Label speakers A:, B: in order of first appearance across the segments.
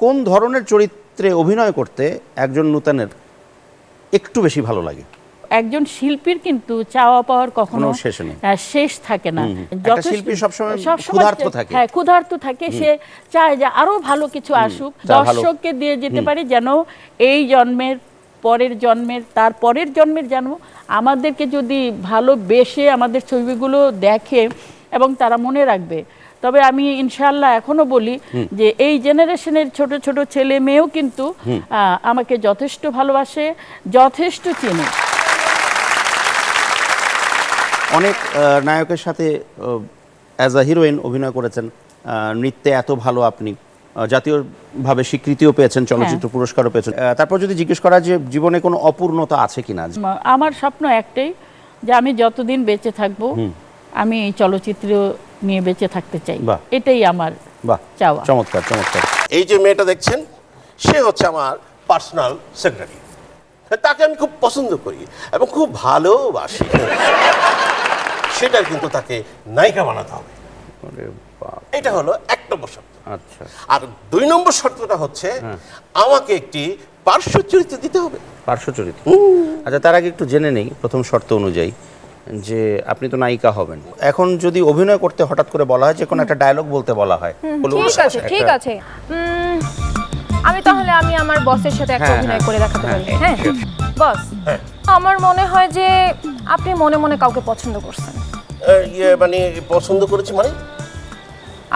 A: কোন ধরনের চরিত্রে অভিনয় করতে একজন নূতনের একটু বেশি ভালো লাগে?
B: একজন শিল্পীর কিন্তু চাওয়া পাওয়ার কখনো শেষ থাকে না।
A: একটা শিল্পী সবসময় ক্ষুধার্ত থাকে।
B: হ্যাঁ, ক্ষুধার্ত থাকে। সে চায় যে আরো ভালো কিছু আসুক, দর্শককে দিয়ে যেতে পারি, যেন এই জন্মের পরের জন্মের তার পরের জন্মের যেন আমাদেরকে যদি ভালোবেসে আমাদের ছবিগুলো দেখে এবং তারা মনে রাখবে। তবে আমি ইনশাআল্লাহ এখনো বলি যে এই জেনারেশনের ছোট ছোট ছেলে মেয়েও কিন্তু আমাকে যথেষ্ট ভালোবাসে, যথেষ্ট চেনে।
A: অনেক নায়কের সাথে অ্যাজ আ হিরোইন অভিনয় করেছেন, নৃত্যে এত ভালো, আপনি জাতীয়ভাবে স্বীকৃতিও পেয়েছেন, চলচ্চিত্র পুরস্কারও পেয়েছেন। তারপর যদি জিজ্ঞেস করা যে জীবনে কোনো অপূর্ণতা আছে কিনা?
B: আমার স্বপ্ন একটাই, যে আমি যতদিন বেঁচে থাকবো আমি এই চলচ্চিত্র নিয়ে বেঁচে থাকতে চাই, এটাই আমার চাওয়া।
A: চমৎকার চমৎকার।
C: এই যে মেয়েটা দেখছেন, সে হচ্ছে আমার পার্সোনাল সেক্রেটারি। তাকে আমি খুব পছন্দ করি এবং খুব ভালোবাসি। সেটার কিন্তু তাকে নায়িকা বানাতে হবে। এটা হলো 1 নম্বর শর্ত।
A: আচ্ছা।
C: আর 2 নম্বর শর্তটা হচ্ছে আমাকে একটি পার্শ্ব চরিত্র দিতে হবে।
A: পার্শ্ব চরিত্র? আচ্ছা, তার আগে একটু জেনে নেই প্রথম শর্ত অনুযায়ী যে আপনি তো নায়িকা হবেন। এখন যদি অভিনয় করতে হঠাৎ করে বলা হয়, যে কোনো একটা ডায়লগ বলতে বলা হয়,
D: ঠিক আছে, আমি তাহলে আমার বসের সাথে একটা অভিনয় করে দেখাতে পারি। হ্যাঁ বস, আমার মনে হয় যে আপনি মনে মনে কাউকে পছন্দ করছেন।
C: মানে পছন্দ করেছি মানে?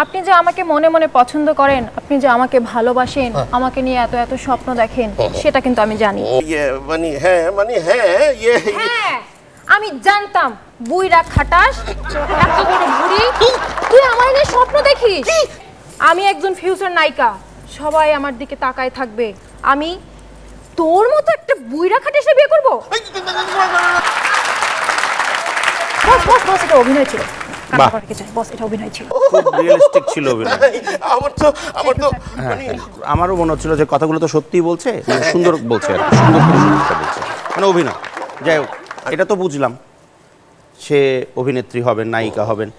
D: আপনি যে আমাকে মনে মনে পছন্দ করেন, আপনি যে আমাকে ভালোবাসেন, আমাকে নিয়ে এত এত স্বপ্ন দেখেন, সেটা কিন্তু আমি জানি। আমি জানতাম বুইরা খাটাস, এত বড় বুড়ি, তুই আমার নিয়ে স্বপ্ন দেখিস। আমি একজন ফিউচার নায়িকা, সবাই আমার দিকে তাকায় থাকবে, আমি তোর মতো একটা বুইরা খাটাসে বিয়ে করব? বস এটা অভিনয় ছিল।
A: আমারও মনে হচ্ছিল যে কথাগুলো তো সত্যিই বলছে, সুন্দর বলছে, সুন্দর বলছে, মানে অভিনয়। যাই হোক, এটা তো বুঝলাম সে অভিনেত্রী হবেন, নায়িকা হবেন।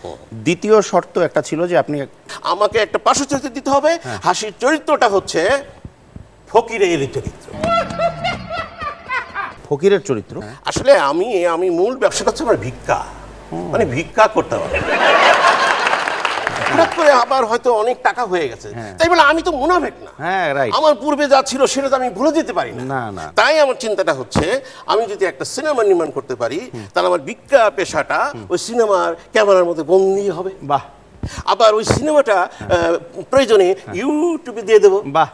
A: দ্বিতীয় শর্ত একটা ছিল যে আপনি
C: আমাকে একটা পার্শ্ব চরিত্র দিতে হবে। হাসির চরিত্রটা হচ্ছে ফকিরের চরিত্র।
A: ফকিরের চরিত্র?
C: আসলে আমি মূল ব্যবসাটা হচ্ছে আমার ভিক্ষা, মানে ভিক্ষা করতে হবে। হঠাৎ করে আবার হয়তো অনেক টাকা হয়ে গেছে, তাই বলে আমি তো মুনাফেক না। আমার পূর্বে যা ছিল সেটা তো আমি ভুলে যেতে পারি না। তাই আমার চিন্তাটা হচ্ছে, আমি যদি একটা সিনেমা নির্মাণ করতে পারি, তাহলে আমার ভিক্ষা পেশাটা ওই সিনেমার ক্যামেরার মধ্যে বন্দী হবে।
A: বাহ।
C: আবার ওই সিনেমাটা প্রয়োজনে ইউটিউবে দিয়ে দেবো।
A: বাহ।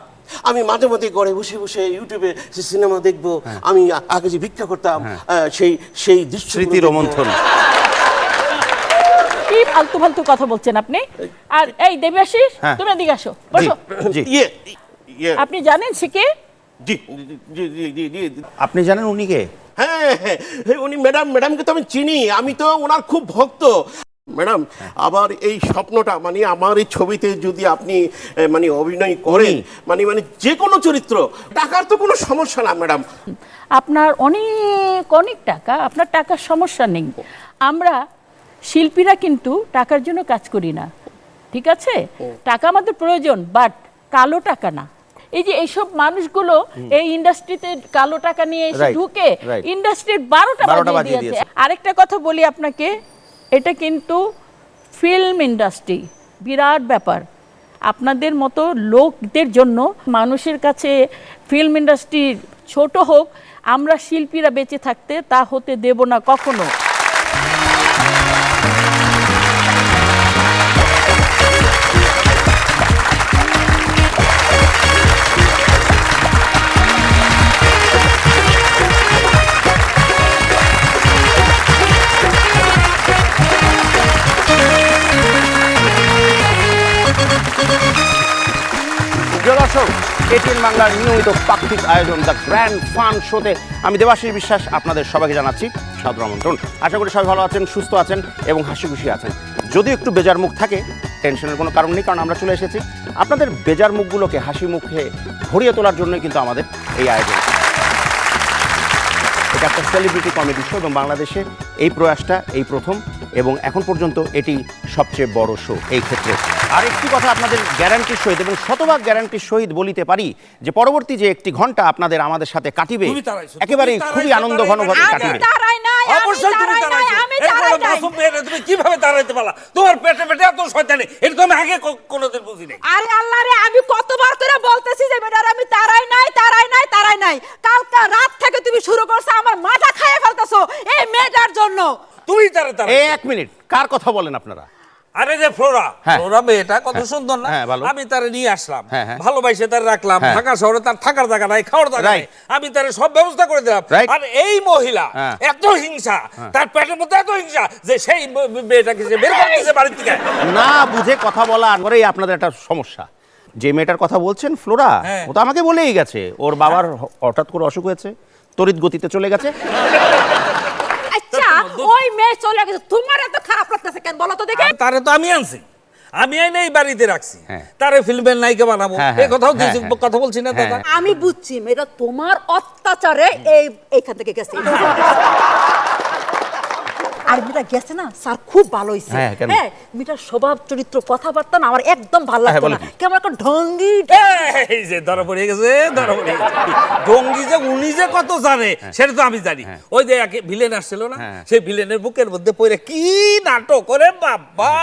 C: আমি মাঝে মাঝে ঘরে বসে বসে ইউটিউবে সিনেমা দেখবো। আমি আগে যে ভিক্ষা করতাম সেই দৃশ্য,
A: স্মৃতি রোমন্থন।
B: কি ফালতু ফালতু কথা বলছেন আপনি? আর এই দেবাশিস, তুমি এদিকে আসো, বসো। আপনি জানেন সে কে?
A: আপনি জানেন উনি কে?
C: হ্যাঁ, উনি ম্যাডামকে তো আমি চিনি, আমি তো ওনার খুব ভক্ত। ম্যাডাম, আবার এই স্বপ্নটা, মানে আমার এই ছবিতে যদি আপনি মানে অভিনয় করেন, মানে যে কোনো চরিত্র, টাকার তো কোনো সমস্যা না ম্যাডাম।
B: আপনার অনেক অনেক টাকা, আপনার টাকার সমস্যা নেই। আমরা শিল্পীরা কিন্তু টাকার জন্য কাজ করি না, ঠিক আছে? টাকা আমাদের প্রয়োজন, বাট কালো টাকা না। এই যে এইসব মানুষগুলো এই ইন্ডাস্ট্রিতে কালো টাকা নিয়ে এসে ঢুকে ইন্ডাস্ট্রির 12টা বাজিয়ে দিয়েছে। আরেকটা কথা বলি আপনাকে, এটা কিন্তু ফিল্ম ইন্ডাস্ট্রি বিরাট ব্যাপার। আপনাদের মতো লোকদের জন্য মানুষের কাছে ফিল্ম ইন্ডাস্ট্রি ছোট হোক, আমরা শিল্পীরা বেঁচে থাকতে তা হতে দেব না কখনো।
A: এটিএন বাংলার নিয়মিত পাক্ষিক আয়োজন দ্য গ্র্যান্ড ফান শোতে আমি দেবাশিস বিশ্বাস আপনাদের সবাইকে জানাচ্ছি সাদর আমন্ত্রণ। আশা করি সবাই ভালো আছেন, সুস্থ আছেন এবং হাসি খুশি আছেন। যদি একটু বেজার মুখ থাকে, টেনশনের কোনো কারণ নেই, কারণ আমরা চলে এসেছি আপনাদের বেজার মুখগুলোকে হাসি মুখে ভরিয়ে তোলার জন্যই কিন্তু আমাদের এই আয়োজন। এটা একটা সেলিব্রিটি কমেডি শো এবং বাংলাদেশে এই প্রয়াসটা এই প্রথম এবং এখন পর্যন্ত এটি সবচেয়ে বড় শো এই ক্ষেত্রে। আর একটি কথা আপনাদের গ্যারান্টির সহিত এবং শতভাগ গ্যারান্টির সহিত বলিতে পারি যে পরবর্তী যে একটি ঘন্টা আপনাদের আমাদের সাথে কাটিবে
E: তুমি তাড়াইছো,
A: একেবারে
E: তুমি
A: খুবই
E: তাড়াইছো,
A: আনন্দ
E: তাড়াইছো,
A: ঘনভাবে
E: আমি
A: কাটিবে।
B: তারাই নাই, আমি
E: অবশ্যই তুমি
B: তারাই নাই,
E: তাড়াইছো।
B: আমি
E: এরপরে
B: তারাই নাই।
E: মাসুম মেয়েরে তুমি কিভাবে তাড়াইতে পারলা? তোমার পেটে পেটে এত শয়তানি, এটা তো আমি আগে কোনোদিন বুঝি নাই।
F: আরে আল্লাহ রে, আমি কতবার করে বলতেছি যে বেটার আমি তারাই নাই, তারাই নাই, তারাই নাই। কালকা রাত থেকে তুমি শুরু করছো আমার মাথা খাইয়ে ফেলতেছো এই মেয়েটার জন্য।
E: তুমি তাড়াই।
A: এই এক মিনিট, কার কথা বলেন আপনারা?
E: আরে যে ফ্লোরা,
A: হ্যাঁ।
E: ফ্লোরা মেয়েটা কত সুন্দর না?
A: হ্যাঁ, ভালো।
E: আমি তারে নিয়ে আসলাম,
A: হ্যাঁ, হ্যাঁ।
E: ভালোবাসে তারে রাখলাম,
A: হ্যাঁ।
E: ঢাকা শহরে তার থাকার জায়গা নাই, খাওয়ার জায়গা নাই,
A: Right.
E: আমি তারে সব ব্যবস্থা করে দিলাম।
A: Right.
E: আর এই মহিলা
A: হ্যাঁ।
E: এত হিংসা, তার পেটের মধ্যে এত হিংসা যে সেই মেয়েটাকে সে বের করে দিয়েছে বাড়ি থেকে।
A: না বুঝে কথা বলা করেই আপনাদের একটা সমস্যা। যে মেয়েটার কথা বলছেন ফ্লোরা,
E: হ্যাঁ।
A: ও তো আমাকে বলেই গেছে ওর বাবার হঠাৎ করে অসুখ হয়েছে, তড়িৎ গতিতে চলে গেছে।
F: আচ্ছা ওই মেয়ে চলে গেছে, তোমার এত খারাপ লাগতেছে কেন বলো তো দেখে?
E: তারে তো আমি আনছি, আমি এনে এই বাড়িতে রাখছি,
A: হ্যাঁ।
E: তারে ফিল্মের নায়িকা বানাবো,
A: হ্যাঁ,
E: এই কথাও
A: হ্যাঁ,
E: দিয়েছি,
A: হ্যাঁ।
E: কথা বলছি না দাদা?
F: আমি বুঝছি মেয়েটা তোমার অত্যাচারে এইখান থেকে গেছে। আর মেয়েটা গেছে না স্যার, খুব ভালো হয়েছে।
A: হ্যাঁ, কেন?
F: হ্যাঁ, মেয়েটার স্বভাব চরিত্র কথাবার্তা না আমার একদম ভালো
A: হ্যাঁ,
F: লাগতো
A: বলো
F: না,
A: কি?
F: কেমন একটা ঢঙ্গি।
E: এই যে ধরা পড়ে গেছে, ধরা পড়ে গেছে। জঙ্গি যে উনি যে কত জানে সেটা তো আমি জানি। ওই যে ভিলেন আসছিল না,
A: হ্যাঁ।
E: সেই ভিলেনের বুকের মধ্যে পড়ে কি নাটক করে বাবা।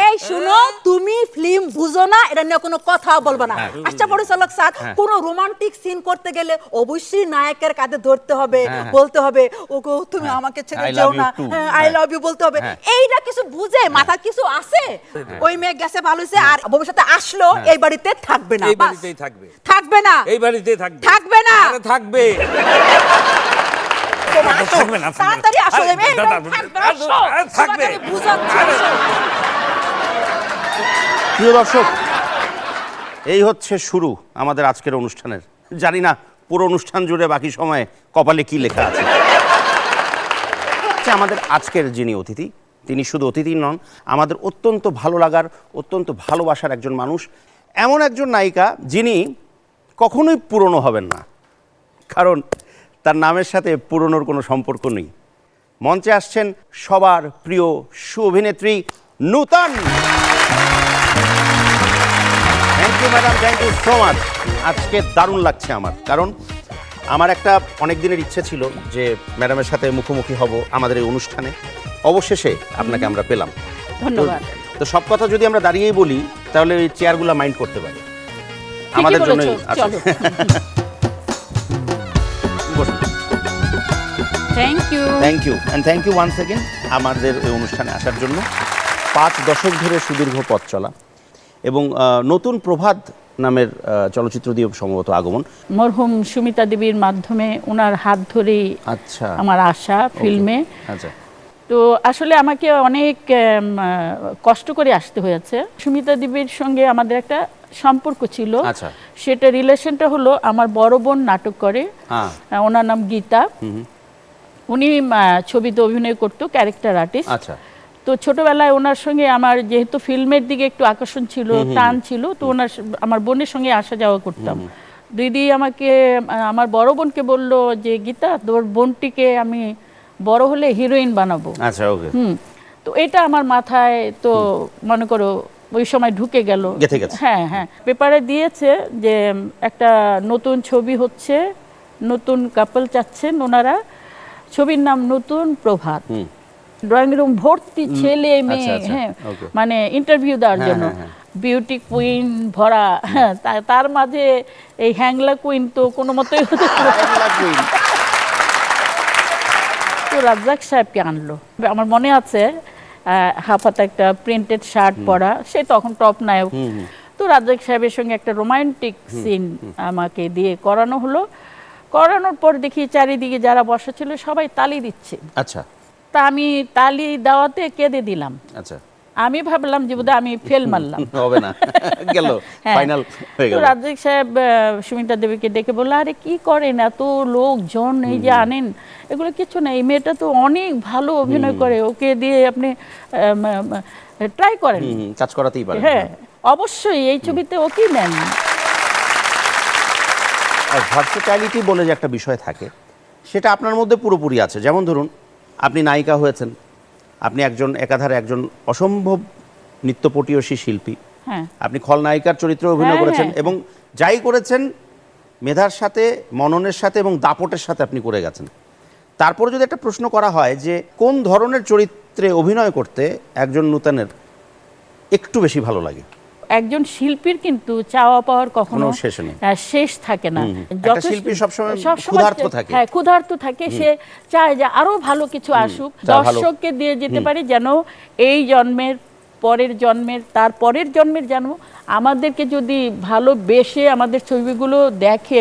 F: এই শুনো, তুমি ফিল্ম বুঝো না, এটা নিয়ে কোনো কথা বলবে না। আচ্ছা পরিচালক স্যার, কোনো রোমান্টিক সিন করতে গেলে অবশ্যই নায়কের কাঁধে ধরতে হবে, বলতে হবে ওগো তুমি আমাকে ছেড়ে
A: I
F: যেও
A: love you
F: না,
A: too.
F: আই লাভ ইউ বলতে হবে।
A: হ্যাঁ।
F: এইটা কিছু বুঝে মাথা কিছু আছে? ওই মেয়ে গেছে ভালো হয়েছে, আর ভবিষ্যতে আসলো এই বাড়িতে থাকবে না,
E: এই
F: বাস।
E: বাড়িতেই থাকবে,
F: থাকবে না,
E: এই বাড়িতেই থাকবে,
F: থাকবে না।
E: আরে থাকবে।
F: তোমার আসো,
E: থাকবে না, থাকবে না।
F: তাড়াতাড়ি আসো,
E: আরে,
F: এই মেয়ে
E: দাদা,
F: থাকবে,
E: আরে,
F: আসো।
E: আরে, থাকবে।
F: তোমাকে আমি বুঝাচ্ছি,
E: আরে,
F: আসো।
A: প্রিয় দর্শক, এই হচ্ছে শুরু আমাদের আজকের অনুষ্ঠানের। জানি না পুরো অনুষ্ঠান জুড়ে বাকি সময়ে কপালে কি লেখা আছে। আচ্ছা, আমাদের আজকের যিনি অতিথি, তিনি শুধু অতিথি নন, আমাদের অত্যন্ত ভালো লাগার, অত্যন্ত ভালোবাসার একজন মানুষ, এমন একজন নায়িকা যিনি কখনোই পুরনো হবেন না, কারণ তার নামের সাথে পুরনোর কোনো সম্পর্ক নেই। মঞ্চে আসছেন সবার প্রিয় সুঅভিনেত্রী Nutan. Thank you madam, thank you so much. আজকে দারুণ লাগছে আমার, কারণ আমার একটা অনেক দিনের ইচ্ছে ছিল যে ম্যাডামের সাথে মুখোমুখি হব আমাদের এই অনুষ্ঠানে। অবশেষে আপনাকে আমরা পেলাম।
B: ধন্যবাদ।
A: তো সব কথা যদি আমরা দাঁড়িয়েই বলি তাহলে ওই চেয়ারগুলো মাইন্ড করতে পারে
B: ঠিকই
A: আমাদের
B: বলেছো,
A: জন্যই। আচ্ছা।
B: চলো।
A: বসুন।
B: Thank you.
A: Thank you and thank you once again আমাদের এই অনুষ্ঠানে আসার জন্য। 5 দশক ধরে সুদীর্ঘ পথ চলা এবং নতুন প্রভাত নামের চলচ্চিত্র দিয়ে সম্ভবত আগমন।
B: মরহুম সুমিতা দেবীর মাধ্যমে ওনার হাত ধরেই
A: আচ্ছা,
B: আমার আশা ফিল্মে।
A: আচ্ছা,
B: তো আসলে আমাকে অনেক কষ্ট করে আসতে হয়েছে। সুমিতা দেবীর সঙ্গে আমাদের একটা সম্পর্ক ছিল।
A: আচ্ছা।
B: সেটা রিলেশনটা হলো, আমার বড় বোন নাটক করে,
A: হ্যাঁ,
B: ওনার নাম গীতা। উনি ছবিতে অভিনয় করতো, ক্যারেক্টার আর্টিস্ট।
A: আচ্ছা,
B: তো ছোটবেলায় ওনার সঙ্গে আমার যেহেতু ফিল্মের দিকে একটু আকর্ষণ ছিল, টান ছিল, তো আমার বোনের সঙ্গে আসা যাওয়া করতাম। দিদি আমাকে, আমার বড় বোনকে বলল যে গীতা, তোর বোনটিকে আমি বড় হলে হিরোইন বানাবো।
A: আচ্ছা, ওকে,
B: তো এটা আমার মাথায় তো মনে করো ওই সময় ঢুকে গেল,
A: গেঁথে গেছে।
B: হ্যাঁ হ্যাঁ, পেপারে দিয়েছে যে একটা নতুন ছবি হচ্ছে, নতুন কাপল চাচ্ছেন ওনারা, ছবির নাম নতুন প্রভাত। ড্রয়িং রুম ভর্তি ছেলে মেয়ে,
A: আচ্ছা,
B: হ্যাঁ,
A: okay.
B: মানে ইন্টারভিউ দেওয়ার
A: হ্যাঁ,
B: জন্য
A: হ্যাঁ,
B: বিউটি কুইন ভরা, হ্যাঁ, তার মাঝে এই হ্যাংলা কুইন তো কোনো মতোই হতে পারে না। তো রাজ্জাক সাহেবকে আনলো, আমার মনে আছে হাফাতে একটা প্রিন্টেড শার্ট পরা, সে তখন টপ নায়ক। তো রাজ্জাক সাহেবের সঙ্গে একটা রোমান্টিক সিন আমাকে দিয়ে করানো হলো। করানোর পর দেখি চারিদিকে যারা বসা ছিল সবাই তালি দিচ্ছে।
A: আচ্ছা,
B: তা আমি তালি দেওয়াতে কেঁদে দিলাম।
A: আচ্ছা,
B: আমি ভাবলাম যে বোধহয় আমি ফেল মারলাম।
A: হবে না, গেল
B: হ্যাঁ।
A: ফাইনাল হয়ে
B: তো
A: গেল।
B: রাজ্জাক সাহেব সুমিতা দেবীকে ডেকে বললো, আরে কি করেন এত লোকজন এই যে আনেন, এগুলো কিছু না, এই মেয়েটা তো অনেক ভালো অভিনয় করে, ওকে দিয়ে আপনি ট্রাই করেন।
A: কাজ করাতেই পারে।
B: হ্যাঁ, অবশ্যই এই ছবিতে ওকেই নেন।
A: আর ভার্সেটাইলিটি বলে যে একটা বিষয় থাকে, সেটা আপনার মধ্যে পুরোপুরি আছে। যেমন ধরুন, আপনি নায়িকা হয়েছেন, আপনি একজন একাধারে একজন অসম্ভব নৃত্যপটীয়সী শিল্পী,
B: হ্যাঁ।
A: আপনি খলনায়িকার চরিত্রে অভিনয়
B: হ্যাঁ,
A: করেছেন
B: হ্যাঁ।
A: এবং যাই করেছেন মেধার সাথে, মননের সাথে এবং দাপটের সাথে আপনি করে গেছেন। তারপরে যদি একটা প্রশ্ন করা হয় যে কোন ধরনের চরিত্রে অভিনয় করতে একজন নূতনের একটু বেশি ভালো লাগে?
B: একজন শিল্পীর কিন্তু চাওয়া পাওয়ার কখনো
A: কোনো শেষ নেই।
B: শেষ থাকে না।
A: একটা শিল্পী সবসময় ক্ষুধার্ত থাকে।
B: হ্যাঁ, ক্ষুধার্ত থাকে। সে চায় যে আরো ভালো কিছু আসুক,
A: যা ভালো।
B: দর্শককে দিয়ে যেতে পারি, যেন এই জন্মের পরের জন্মের তার পরের জন্মের যেন আমাদেরকে যদি ভালোবেসে আমাদের ছবিগুলো দেখে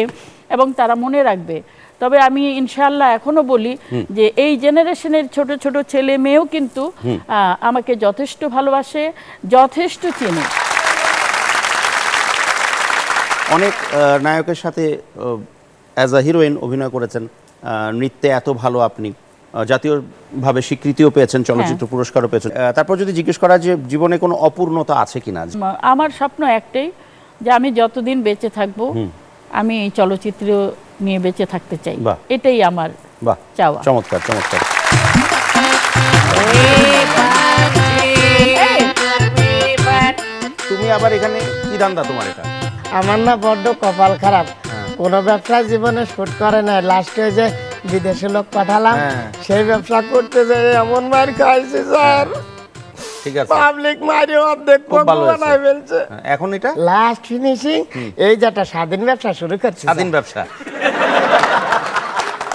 B: এবং তারা মনে রাখবে। তবে আমি ইনশাআল্লাহ এখনো বলি যে এই জেনারেশনের ছোট ছোট ছেলে মেয়েও কিন্তু আমাকে যথেষ্ট ভালোবাসে, যথেষ্ট চেনে।
A: অনেক নায়কের সাথে অ্যাজ আ হিরোইন অভিনয় করেছেন, নৃত্যে এত ভালো আপনি, জাতীয়ভাবে স্বীকৃতিও পেয়েছেন, চলচ্চিত্র পুরস্কারও পেয়েছেন। তারপর যদি জিজ্ঞেস করা যে জীবনে কোনো অপূর্ণতা আছে কিনা?
B: আমার স্বপ্ন একটাই, যে আমি যতদিন বেঁচে থাকবো আমি এই চলচ্চিত্র নিয়ে বেঁচে থাকতে চাই।
A: বাহ।
B: এটাই আমার
A: বাহ,
B: চাওয়া।
A: চমৎকার চমৎকার। তুমি আবার এখানে কি ধান্দা তোমার এটা?
G: আমার না বড্ড কপাল খারাপ, কোনো ব্যবসা জীবনে শুট করে না, লাস্টে যে বিদেশে লোক পাঠালাম সেই ব্যবসা করতে যাই এমন মার খাইছে স্যার,
A: ঠিক আছে,
G: পাবলিক মারি অর্ধেক
A: খুব ভালো হয়েছে।
G: বানাই ফেলছে।
A: এখন এটা
G: লাস্ট ফিনিশিং এই যেটা স্বাধীন ব্যবসা শুরু করছে
A: স্বাধীন ব্যবসা।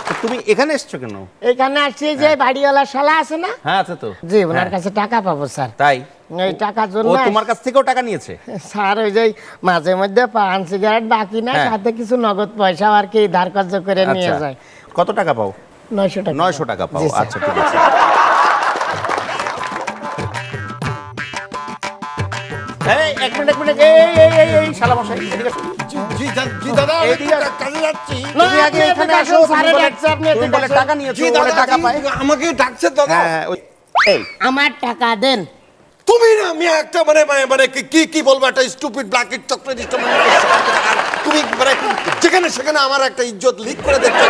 A: তো তুমি এখানে এসছো কেন?
G: এখানে আসছি যে বাড়িওয়ালা শালা আছে না,
A: হ্যাঁ আছে তো।
G: জি ওনার কাছে টাকা পাবো স্যার,
A: তাই
G: এই টাকার
A: ও
G: জন্য
A: তোমার কাছ থেকেও টাকা নিয়েছে?
G: স্যার ওই যে মাঝে মধ্যে পান সিগারেট বাকি না,
A: হ্যাঁ।
G: সাথে কিছু নগদ পয়সা আর কি ধার কর্জ করে নিয়ে
A: আচ্ছা,
G: যায়।
A: কত টাকা পাও?
G: 900 টাকা।
A: 900 টাকা পাও,
G: জি, স্যার।
A: আচ্ছা ঠিক আছে। এই এক মিনিট, এই শালামশাই এদিকে আসো। এদিকে আসো।
G: না,
A: তুমি আগে
G: আপনি
A: এখানে
G: এদিকে
A: আসো,
G: আসুন, স্যারে ডাকছে, আপনি
A: তুমি
G: এদিকে
A: বলে
G: আসুন।
A: টাকা নিয়েছো, বলে টাকা পায়।
H: আমাকে ডাকছে দাদা।
A: হ্যাঁ, এই
G: আমার টাকা দেন।
H: তুমি না আমি একটা মানে কি বলবো, একটা স্টুপিড ব্ল্যাকেট চকলেট তুমি মানে যেখানে সেখানে আমার একটা ইজ্জত লিক করে দেখছো।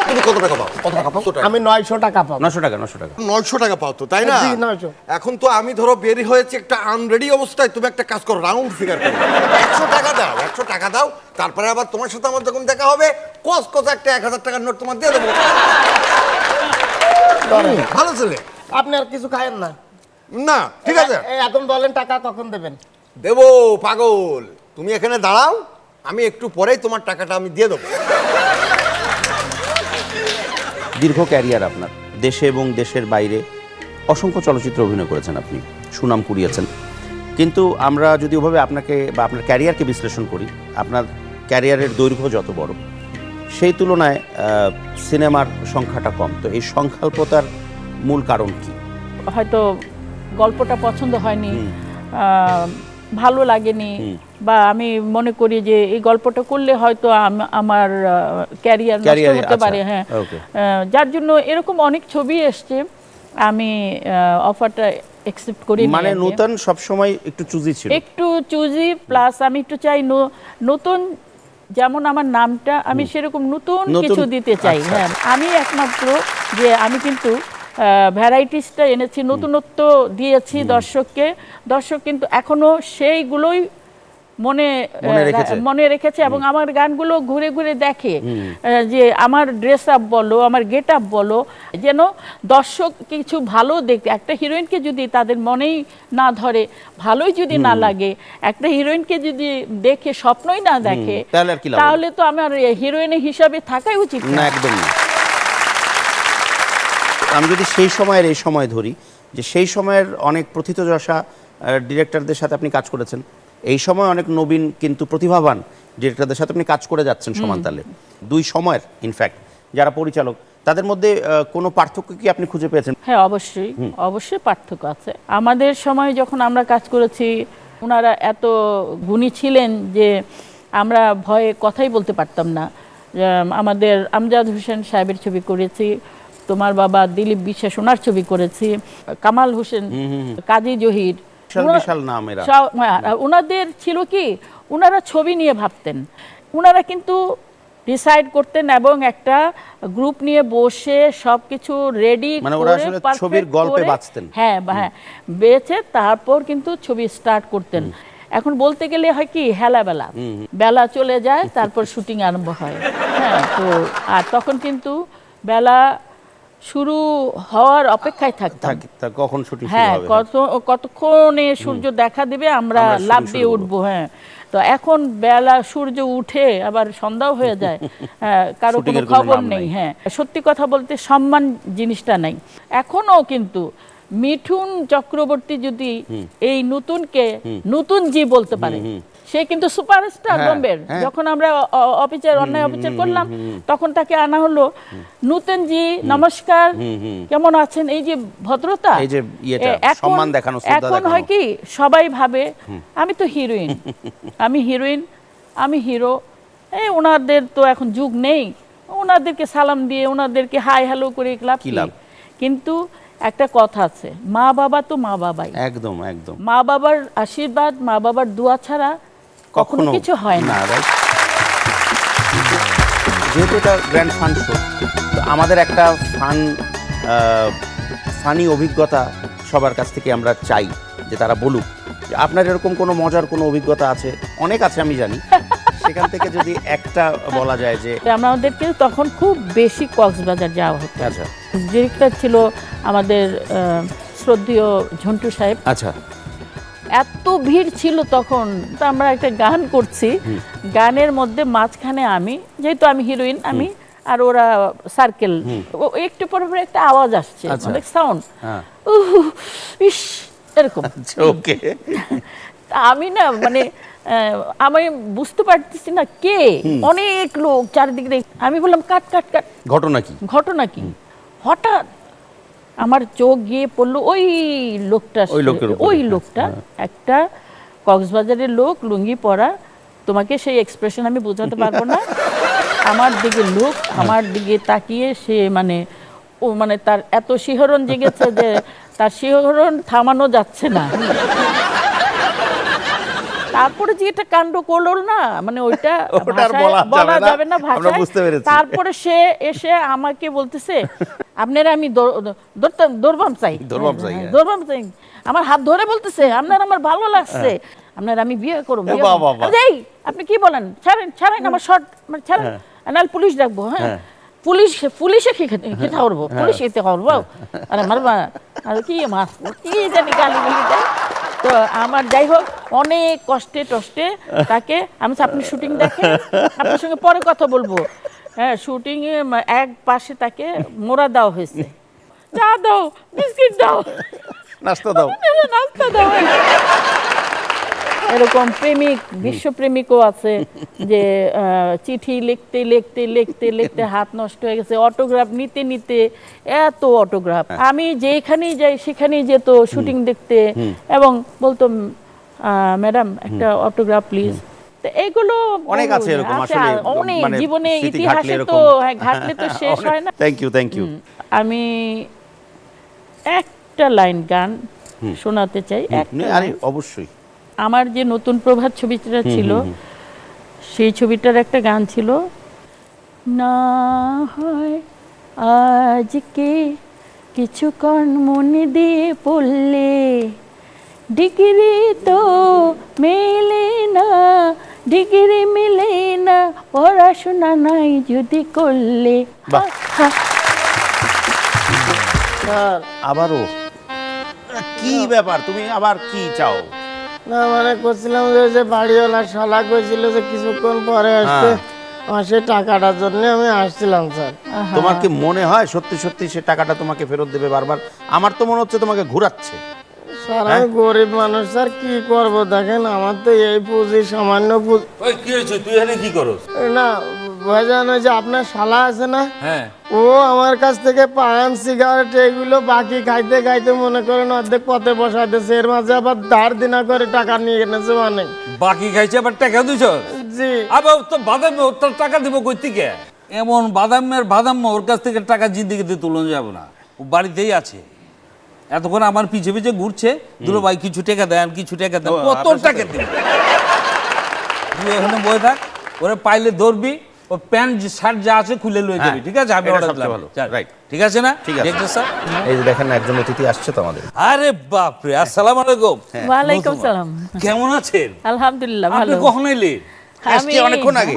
H: তুমি কত টাকা পাও? কত টাকা পাও?
G: আমি 900 টাকা পাবো।
A: 900 টাকা 900 টাকা।
H: 900 টাকা পাও তো, তাই না?
G: জি, 900।
H: এখন তো আমি ধরো বেরি হয়েছে একটা আনরেডি অবস্থায়, তুমি একটা কাজ করো, রাউন্ড ফিগার করো, 100 টাকা দাও, 100 টাকা দাও, তারপরে আবার তোমার সাথে আমার যখন দেখা হবে কত একটা 1000 টাকার নোট তোমার দিয়ে দেবো। ভালো ছেলে।
G: আপনি আর কিছু খায়েন না?
H: না ঠিক আছে,
G: এই এখন বলেন টাকা কখন দেবেন?
H: দেবো পাগল, তুমি এখানে দাঁড়াও, আমি একটু পরেই তোমার টাকাটা আমি দিয়ে দেবো।
A: দীর্ঘ ক্যারিয়ার আপনার, দেশে এবং দেশের বাইরে অসংখ্য চলচ্চিত্র অভিনয় করেছেন আপনি, সুনাম কুড়িয়েছেন। কিন্তু আমরা যদি ওভাবে আপনাকে বা আপনার ক্যারিয়ারকে বিশ্লেষণ করি, আপনার ক্যারিয়ারের দৈর্ঘ্য যত বড়, সেই তুলনায় সিনেমার সংখ্যাটা কম। তো এই সংখ্যাল্পতার মূল কারণ কি?
B: হয়তো গল্পটা পছন্দ হয়নি, ভালো লাগেনি, বা আমি মনে করি যে এই গল্পটা করলে হয়তো আমার ক্যারিয়ার নষ্ট
A: Career-এ,
B: হতে পারে।
A: আচ্ছা,
B: হ্যাঁ,
A: okay.
B: যার জন্য এরকম অনেক ছবি এসছে, আমি অফারটা অ্যাকসেপ্ট করি।
A: মানে নূতন সবসময় একটু চুজি ছিল।
B: একটু চুজি, প্লাস আমি একটু চাই নতুন, যেমন আমার নামটা আমি সেরকম নতুন কিছু দিতে চাই।
A: আচ্ছা,
B: হ্যাঁ, আমি একমাত্র যে আমি কিন্তু ভ্যারাইটিসটা এনেছি, নতুনত্ব দিয়েছি দর্শককে। দর্শক কিন্তু এখনো সেইগুলোই মনে রেখেছে এবং আমার গানগুলো ঘুরে ঘুরে দেখে, যে আমার ড্রেস আপ বলো, আমার গেট আপ বলো, যেন দর্শক কিছু ভালো দেখতে। একটা হিরোইনকে যদি তাদের মনেই না ধরে, ভালোই যদি না লাগে, একটা হিরোইনকে যদি দেখে স্বপ্নই না দেখে,
A: তাহলে আর কি লাভ?
B: তাহলে তো আমার হিরোইন হিসাবে থাকাই উচিত
A: না,
B: না।
A: একদম না। আমি যদি সেই সময়ের এই সময় ধরি, যে সেই সময়ের অনেক প্রথিতযশা ডিরেক্টরদের সাথে আপনি কাজ করেছেন, এই সময় অনেক নবীন কিন্তু প্রতিভাবান ডিরেক্টরদের সাথে আপনি কাজ করে যাচ্ছেন সমানতালে। দুই সময়ের ইনফ্যাক্ট যারা পরিচালক, তাদের মধ্যে কোনো পার্থক্য কি আপনি খুঁজে পেয়েছেন?
B: হ্যাঁ, অবশ্যই পার্থক্য আছে। আমাদের সময় যখন আমরা কাজ করেছি, ওনারা এত গুণী ছিলেন যে আমরা ভয়ে কথাই বলতে পারতাম না। আমাদের আমজাদ হোসেন সাহেবের ছবি করেছি, তোমার বাবা দিলীপ বিশ্বাস ওনার ছবি করেছি, কামাল হোসেন, কাজী জহির,
A: বিশাল নাম এরা।
B: ওনাদের ছিল কি, ওনারা ছবি নিয়ে ভাবতেন। ওনারা কিন্তু ডিসাইড করতেন এবং একটা গ্রুপ নিয়ে বসে সবকিছু রেডি
A: মানে ওরা আসলে ছবির গল্পে বাঁচতেন।
B: হ্যাঁ হ্যাঁ, বেঁচে তারপর কিন্তু ছবি স্টার্ট করতেন। এখন বলতে গেলে হয় কি হেলাবেলা, বেলা চলে যায় তারপর শুটিং আরম্ভ হয়। হ্যাঁ, তো আর তখন কিন্তু বেলা শুরু হওয়ার অপেক্ষায় থাকতাম।
A: কখন শুটিং শুরু
B: হ্যাঁ,
A: হবে?
B: কতক্ষণে সূর্য দেখা দিবে আমরা
A: আমরা
B: লাফ
A: শুরু
B: দিয়ে
A: করব।
B: উঠবো। হ্যাঁ, তো এখন বেলা সূর্য উঠে আবার সন্ধ্যাও হয়ে যায়, হ্যাঁ, কারো
A: Shooting
B: কোনো
A: এর কোনো
B: খবর
A: নাম
B: নেই।
A: নাই।
B: হ্যাঁ, সত্যি কথা বলতে সম্মান জিনিসটা নাই এখনো। কিন্তু মিঠুন চক্রবর্তী যদি এই নতুনকে নতুন জি বলতে পারে, সে কিন্তু সুপারস্টার
A: হ্যাঁ,
B: বোম্বের।
A: হ্যাঁ।
B: যখন আমরা অফিসের অন্যায় অফিসের করলাম, তখন তাকে আনা হলো, নূতন জি নমস্কার, কেমন আছেন, এই যে ভদ্রতা,
A: এই যে ইয়েটা,
B: এখন-
A: সম্মান দেখানো, শ্রদ্ধা
B: এখন
A: দেখানো।
B: হয় কি সবাই ভাবে আমি তো হিরোইন, আমি হিরোইন, আমি হিরো, এই ওনাদের তো এখন যুগ নেই, ওনাদেরকে সালাম দিয়ে ওনাদেরকে হাই হ্যালো করে লাভ
A: কি
B: কি?
A: লাভ?
B: কিন্তু একটা কথা আছে, মা বাবা তো মা বাবাই,
A: একদম একদম
B: মা বাবার আশীর্বাদ, মা বাবার দোয়া ছাড়া কখনো কিছু হয় না।
A: right? যেহেতু এটা গ্র্যান্ড ফান শো, তো আমাদের একটা ফানি অভিজ্ঞতা সবার কাছ থেকে আমরা চাই যে তারা বলুক যে আপনার এরকম কোনো মজার কোনো অভিজ্ঞতা আছে। অনেক আছে আমি জানি, সেখান থেকে যদি একটা বলা যায় যে
B: আমাদেরকে তখন খুব বেশি কক্সবাজার যাওয়া হতো।
A: আচ্ছা
B: ডিরেক্টর ছিল আমাদের শ্রদ্ধেয় ঝন্টু সাহেব।
A: আচ্ছা
B: এত ভিড় ছিল তখন, তো আমরা একটা গান করছি, গানের মধ্যে মাঝখানে আমি, যেহেতু আমি হিরোইন, আমি আর ওরা সার্কেল, একটু পরে পরে একটা আওয়াজ আসছে,
A: আচ্ছা।
B: অনেক সাউন্ড,
A: হ্যাঁ
B: ইস এরকম।
A: আচ্ছা ওকে
B: তা আমি না মানে আমি বুঝতে পারতেছি না কে, অনেক লোক চারিদিকে আমি বললাম কাট কাট কাট,
A: ঘটনা কি?
B: ঘটনা কি? হঠাৎ আমার চোখ গিয়ে পড়লো ওই লোকটা,
A: ওই লোকের উপরে।
B: ওই লোকটা একটা কক্সবাজারের লোক, লুঙ্গি পরা, তোমাকে সেই এক্সপ্রেশন আমি বোঝাতে পারবো না। আমার দিকে লোক, আমার দিকে তাকিয়ে সে মানে ও মানে তার এত শিহরণ জেগেছে যে তার শিহরণ থামানো যাচ্ছে না। তারপরে যে এটা কাণ্ড করলো না, মানে ওইটা
A: ওটা আর
B: ভাষায় বলা যাবে না
A: আমরা
B: ভাষায়।
A: বুঝতে পেরেছি।
B: তারপরে সে এসে আমাকে বলতেছে আপনারা আমি দৌড়বাম চাই,
A: দৌড়বাম চাই, হ্যাঁ।
B: দৌড়বাম চাই, আমার হাত ধরে বলতেছে আপনার আমার ভালো লাগছে, আপনার আমি বিয়ে করবো, বিয়ে
A: বাহ,
B: করবো।
A: বাহ, বাহ।
B: আরে এই আপনি কি বলেন, ছাড়েন ছাড়েন আমার শর্ট, মানে ছাড়েন, নাহলে পুলিশ ডাকবো। হ্যাঁ, পুলিশে খেতে করবো, পুলিশ খেতে করবো, আরে মারবা, আর কি মাছ কি জানি গালি গালি দেয়। তো আমার যাই হোক অনেক কষ্টে টষ্টে তাকে আমি বলছি, আপনি শুটিং দেখেন, আপনার সঙ্গে পরে কথা বলবো। হ্যাঁ, শুটিং এ এক পাশে তাকে মোড়া দেওয়া হয়েছে, চা দাও, বিস্কিট দাও,
A: নাস্তা দাও।
B: নাস্তা দাও। এরকম প্রেমিক, বিশ্বপ্রেমিকও আছে যে চিঠি লিখতে লিখতে লিখতে লিখতে হাত নষ্ট হয়ে গেছে, অটোগ্রাফ নিতে নিতে এত অটোগ্রাফ। আমি যেখানেই যাই সেখানেই যেত শুটিং দেখতে এবং বলতো ম্যাডাম একটা অটোগ্রাফ প্লিজ। এইগুলো
A: অনেক আছে এরকম আসলে,
B: অনেক
A: মানে
B: জীবনে
A: স্মৃতি ঘাটলে
B: ইতিহাসে
A: এরকম।
B: তো ঘাটলে তো শেষ হয় না।
A: Thank you thank you.
B: আমি একটা লাইন গান শোনাতে চাই।
A: আরে অবশ্যই।
B: আমার যে নতুন প্রভাত ছবিটা ছিল, সেই ছবিটার একটা গান ছিল, না হয় আজকে কিছুক্ষণ মনে দিয়ে পড়লে, ডিগ্রি তো মেলে না, ডিগ্রি মিলে না, পড়াশোনা নাই যদি করলে।
A: বাহ।
B: হা,
G: স্যার
A: আবারও কি ব্যাপার, তুমি আবার কি চাও?
G: না মানে করছিলাম যে বাড়িওয়ালা শালা কইছিল যে কিছুক্ষণ পরে আসতে, আমার সেই টাকাটার জন্য আমি আসছিলাম স্যার।
A: তোমার কি মনে হয় সত্যি সত্যি সে টাকাটা তোমাকে ফেরত দেবে বারবার? আমার তো মনে হচ্ছে তোমাকে ঘোরাচ্ছে।
G: স্যার আমি গরিব মানুষ স্যার, কি করব দেখেন, আমার তো এই পুঁজি সামান্য পুঁজি।
E: ওই কি হয়েছে, তুই এখানে কি করস?
G: না ভাইজান, ওই যে আপনার শালা আছে না,
E: হ্যাঁ,
G: ও আমার কাছ থেকে পান সিগারেট এগুলো বাকি খাইতে খাইতে মনে করেন অর্ধেক পথে বসাইতেছে, এর মাঝে আবার ধার দিনা করে টাকা নিয়ে এনেছে অনেক।
E: বাকি খাইছে আবার টাকা দিছ?
G: জি
E: আবার তো বাদাম, তোর টাকা দিব কই থেকে? এমন বাদাম ওর কাছ থেকে টাকা জিন্দিগিতে তুলন যাব না, ও বাড়িতেই আছে। এতক্ষণ আমার পিছে পিছে ঘুরছে, দুলো ভাই কিছু টাকা দেন, কিছু টাকা দেন,
A: ও,
E: কত
A: আপনার
E: টাকা দিবে? তুই এখানে বয়ে থাক, ওরা পাইলে ধরবি, ও প্যান্ট শার্ট যা আছে খুলে লয়ে যাবি,
A: হ্যাঁ,
E: ঠিক আছে? আমি
A: এটা
E: অর্ডার
A: সবচেয়ে
E: দিলাম।
A: ভালো।
E: চল,
A: Right.
E: ঠিক আছে না?
A: ঠিক আছে।
E: Director sir.
A: এই যে দেখেন না, একজন অতিথি আসছে তো আমাদের।
E: আরে বাপ রে, আসসালামু আলাইকুম।
B: ওয়ালাইকুম
E: নতুন।
B: সালাম।
E: কেমন আছেন?
B: আলহামদুলিল্লাহ
E: আপনি
B: ভালো।
E: কখন এলেন?
A: আসছি অনেকক্ষণ আগে।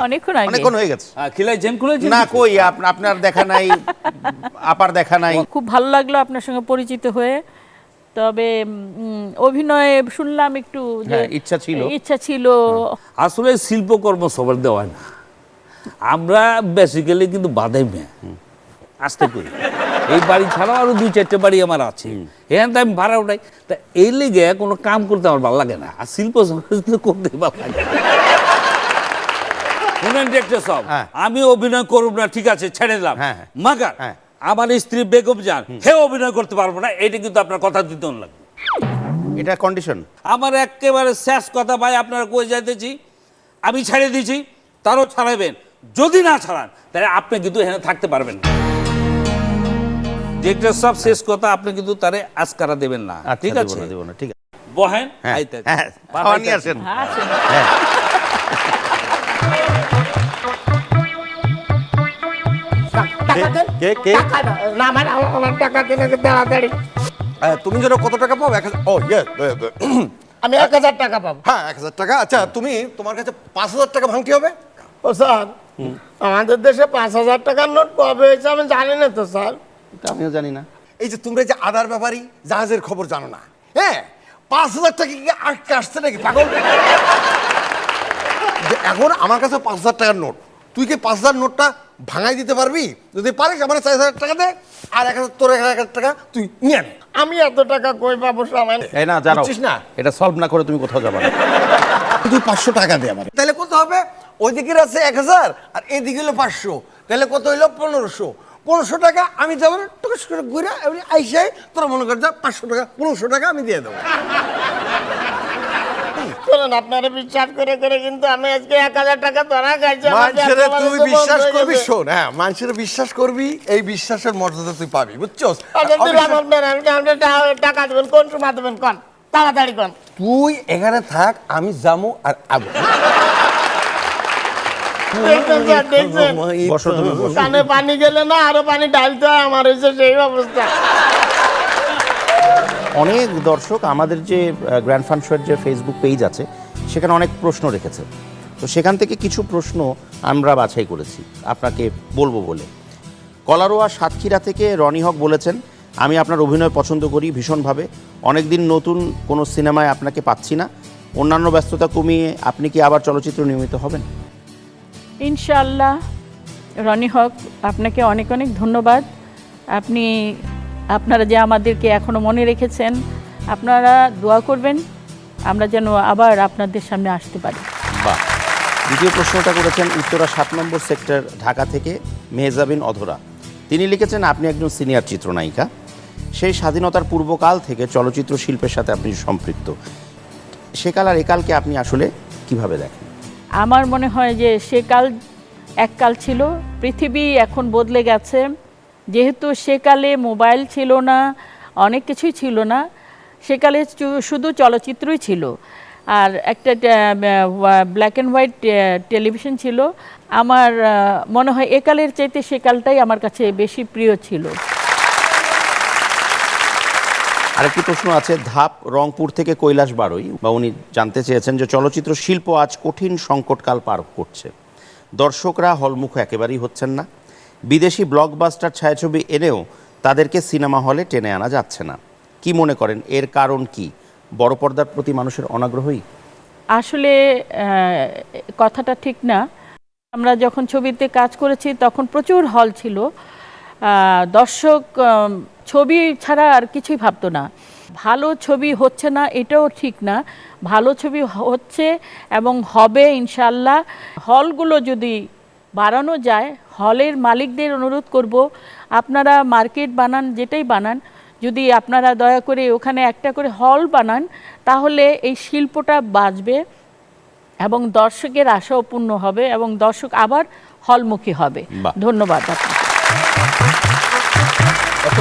A: অনেকক্ষণ হয়ে গেছে।
E: খিলাইছেন খুলেছেন?
A: না কই, আপনার দেখা নাই, আপার দেখা নাই।
B: খুব ভালো লাগলো আপনার সঙ্গে পরিচিত হয়ে। তবে অভিনয়ে শুনলাম একটু যে
A: হ্যাঁ, ইচ্ছা ছিল।
E: আসলে শিল্পকর্ম সবার দেওয়া না, আমরা বেসিক্যালি কিন্তু বাদাই মেয়ে আসতে করি। এই বাড়ি ছাড়াও আরো 2-4টে বাড়ি আমার আছে, এখান থেকে আমি ভাড়া উঠাই। তা এই লেগে কোনো কাম করতে আমার ভালো লাগে না, আর শিল্প করতে ভালো লাগে। শুনেন ডিরেক্টর সাহেব,
A: হ্যাঁ।
E: আমি অভিনয় করব না, ঠিক আছে, ছেড়ে দিলাম।
A: হ্যাঁ।
E: মাগার
A: হ্যাঁ।
E: আমার স্ত্রী বেগম জান হে অভিনয় করতে পারবো না, এটা কিন্তু আপনার কথা দিতে লাগবে।
A: এটা কন্ডিশন।
E: আমার একেবারে শেষ কথা ভাই, আপনারা কই যাইতেছি, আমি ছেড়ে দিয়েছি, তারও ছাড়াবেন। যদি না ছাড়ান তাহলে আপনি কিন্তু এখানে থাকতে পারবেন না। ডিরেক্টর সব শেষ কথা, আপনি কিন্তু তারে আজকারা দেবেন না, ঠিক আছে?
A: দেব না, ঠিক আছে।
E: বহেন,
A: হ্যাঁ,
E: আইতে-
A: হ্যাঁ,
E: বাসায়
A: খাওয়া নিয়ে
E: থাকবেন।
A: আসেন।
B: আচ্ছা
A: হ্যাঁ।
H: কে কে
G: না মানে আমার টাকা দিলে তাড়াতাড়ি
H: তুমি যেন কত টাকা পাও? ও ইয়ে
G: আমি 1000 টাকা পাবো।
H: হ্যাঁ 1000 টাকা। আচ্ছা তুমি, তোমার কাছে 5000 টাকা ভাঙতে হবে।
G: ও স্যার, আমাদের দেশে 5000 টাকার নোট কবে হয়েছে আমি জানি না তো স্যার।
A: এটা আমিও জানি না।
H: এই যে তোমরা যে আদার ব্যাপারী জাহাজের খবর জানো না, হ্যাঁ 5000 টাকা কি আটকে আসছে নাকি পাগল? যে এখন আমার কাছে 5000 টাকার নোট, তুই কি 5000 নোটটা ভাঙাই দিতে পারবি? যদি পারিস আমার 4000 টাকা দে, আর 1000 তোর 1000 টাকা তুই নিয়ে নে।
G: আমি এত টাকা কই পাবো সামান্য?
A: এই না জানো,
H: বুঝছিস না?
A: এটা সলভ না করে তুমি কোথাও যাবে না।
H: তুই 500 টাকা দে আমার। তাহলে কত হবে? ওই দিকের আছে 1000 আর এদিকে হলো 500, তাহলে কত হইলো? 1500। 1500 টাকা আমি যাবো টুকুস করে ঘুরে এমনি আইসাই তোরা মনে কর যা 500 টাকা 1500 টাকা আমি দিয়ে দেবো।
G: শোনেন, আপনারা বিশ্বাস করে করে কিন্তু আমি আজকে 1000 টাকা ধরা খাইছি। আমার
H: মানুষের
G: ব্যবসা
H: তুই
G: বাণিজ্য বন্ধ
H: বিশ্বাস
G: হয়ে
H: করবি,
G: গেছে।
H: শোন, হ্যাঁ মানুষের বিশ্বাস করবি, এই বিশ্বাসের মর্যাদা তুই পাবি, বুঝছস?
G: আচ্ছা দিলাম আপনার, আপনি টাকা দেবেন, কোন সময় দেবেন কোন? তাড়াতাড়ি কোন।
H: তুই এখানে থাক, আমি যাবো আর আবো।
G: দেখছেন স্যার, দেখছেন?
A: বসো তুমি, বসো।
G: কানে পানি গেলে না আরো পানি ঢালতে হয়, আমার হয়েছে সেই অবস্থা।
A: অনেক দর্শক আমাদের যে গ্র্যান্ড ফান শোয়ের যে ফেসবুক পেজ আছে সেখানে অনেক প্রশ্ন রেখেছে, তো সেখান থেকে কিছু প্রশ্ন আমরা বাছাই করেছি আপনাকে বলবো বলে। কলারোয়া সাতক্ষীরা থেকে রনি হক বলেছেন, আমি আপনার অভিনয় পছন্দ করি ভীষণভাবে, অনেকদিন নতুন কোনো সিনেমায় আপনাকে পাচ্ছি না, অন্যান্য ব্যস্ততা কমিয়ে আপনি কি আবার চলচ্চিত্র নিয়মিত হবেন?
B: ইনশাআল্লাহ। রনি হক, আপনাকে অনেক অনেক ধন্যবাদ। আপনারা যে আমাদেরকে এখনো মনে রেখেছেন, আপনারা দোয়া করবেন আমরা যেন আবার আপনাদের সামনে আসতে পারি।
A: বাহ। দ্বিতীয় প্রশ্নটা করেছেন উত্তরা 7 নম্বর সেক্টর ঢাকা থেকে মেহজাবিন অধরা। তিনি লিখেছেন, আপনি একজন সিনিয়র চিত্রনায়িকা, সেই স্বাধীনতার পূর্বকাল থেকে চলচ্চিত্র শিল্পের সাথে আপনি সম্পৃক্ত, সেকাল আর একালকে আপনি আসলে কিভাবে দেখেন?
B: আমার মনে হয় যে সেকাল এককাল ছিল, পৃথিবী এখন বদলে গেছে। যেহেতু সেকালে মোবাইল ছিল না, অনেক কিছুই ছিল না, সেকালে শুধু চলচ্চিত্রই ছিল আর একটা ব্ল্যাক অ্যান্ড হোয়াইট টেলিভিশন ছিল। আমার মনে হয় একালের চাইতে সেকালটাই আমার কাছে বেশি প্রিয় ছিল।
A: আরেকটি প্রশ্ন আছে ধাপ রংপুর থেকে কৈলাস বারই, বা উনি জানতে চেয়েছেন যে চলচ্চিত্র শিল্প আজ কঠিন সংকটকাল পার করছে, দর্শকরা হলমুখ একেবারেই হচ্ছেন না, বিদেশি ব্লকবাস্টার ছায়াছবি এনেও তাদেরকে সিনেমা হলে টেনে আনা যাচ্ছে না, কি মনে করেন এর কারণ কি? বড় পর্দার প্রতি মানুষের অনাগ্রহই?
B: আসলে কথাটা ঠিক না। আমরা যখন ছবিতে কাজ করেছি তখন প্রচুর হল ছিল, দর্শক ছবি ছাড়া আর কিছুই ভাবতো না। ভালো ছবি হচ্ছে না এটাও ঠিক না, ভালো ছবি হচ্ছে এবং হবে ইনশাল্লাহ। হলগুলো যদি বাড়ানো যায়, হলের মালিকদের অনুরোধ করব, আপনারা মার্কেট বানান, যেটাই বানান, যদি আপনারা দয়া করে ওখানে একটা করে হল বানান, তাহলে এই শিল্পটা বাঁচবে এবং দর্শকের আশাও পূর্ণ হবে এবং দর্শক আবার হলমুখী হবে। ধন্যবাদ আপনাকে।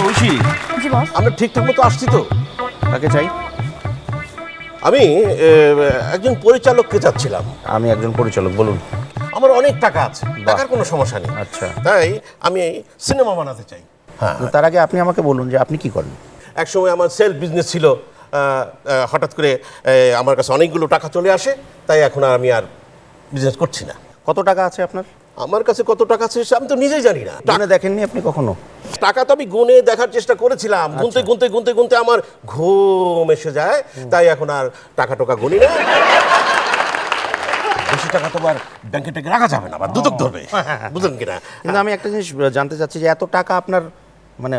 C: ঐশী,
B: জি বস।
C: আমরা ঠিকঠাক মতো আসছি তো?
A: তাকে চাই।
C: আমি একজন পরিচালককে চাচ্ছিলাম।
A: আমি একজন পরিচালক, বলুন।
C: আমার অনেক টাকা আছে, টাকার কোনো সমস্যা নেই।
A: আচ্ছা।
C: তাই আমি সিনেমা বানাতে চাই। হ্যাঁ,
A: তার আগে আপনি আমাকে বলুন যে আপনি কি করেন।
C: একসময় আমার সেলফ বিজনেস ছিল, হঠাৎ করে আমার কাছে অনেকগুলো টাকা চলে আসে, তাই এখন আর আমি আর বিজনেস করছি না।
A: কত টাকা আছে আপনার?
C: আমার কাছে কত টাকা আছে সে আমি তো নিজেই জানি না।
A: গুনে দেখেননি আপনি কখনো?
C: টাকা তো আমি গুনে দেখার চেষ্টা করেছিলাম, গুনতে গুনতে গুনতে গুনতে আমার ঘুম এসে যায়, তাই এখন আর টাকা টোকা গুনি না। বেশি টাকা তো আর ব্যাংকে টেকে রাখা যাবে না, আবার দুদক ধরবে, বুঝলেন কিনা?
A: কিন্তু আমি একটা জিনিস জানতে চাচ্ছি যে এত টাকা আপনার মানে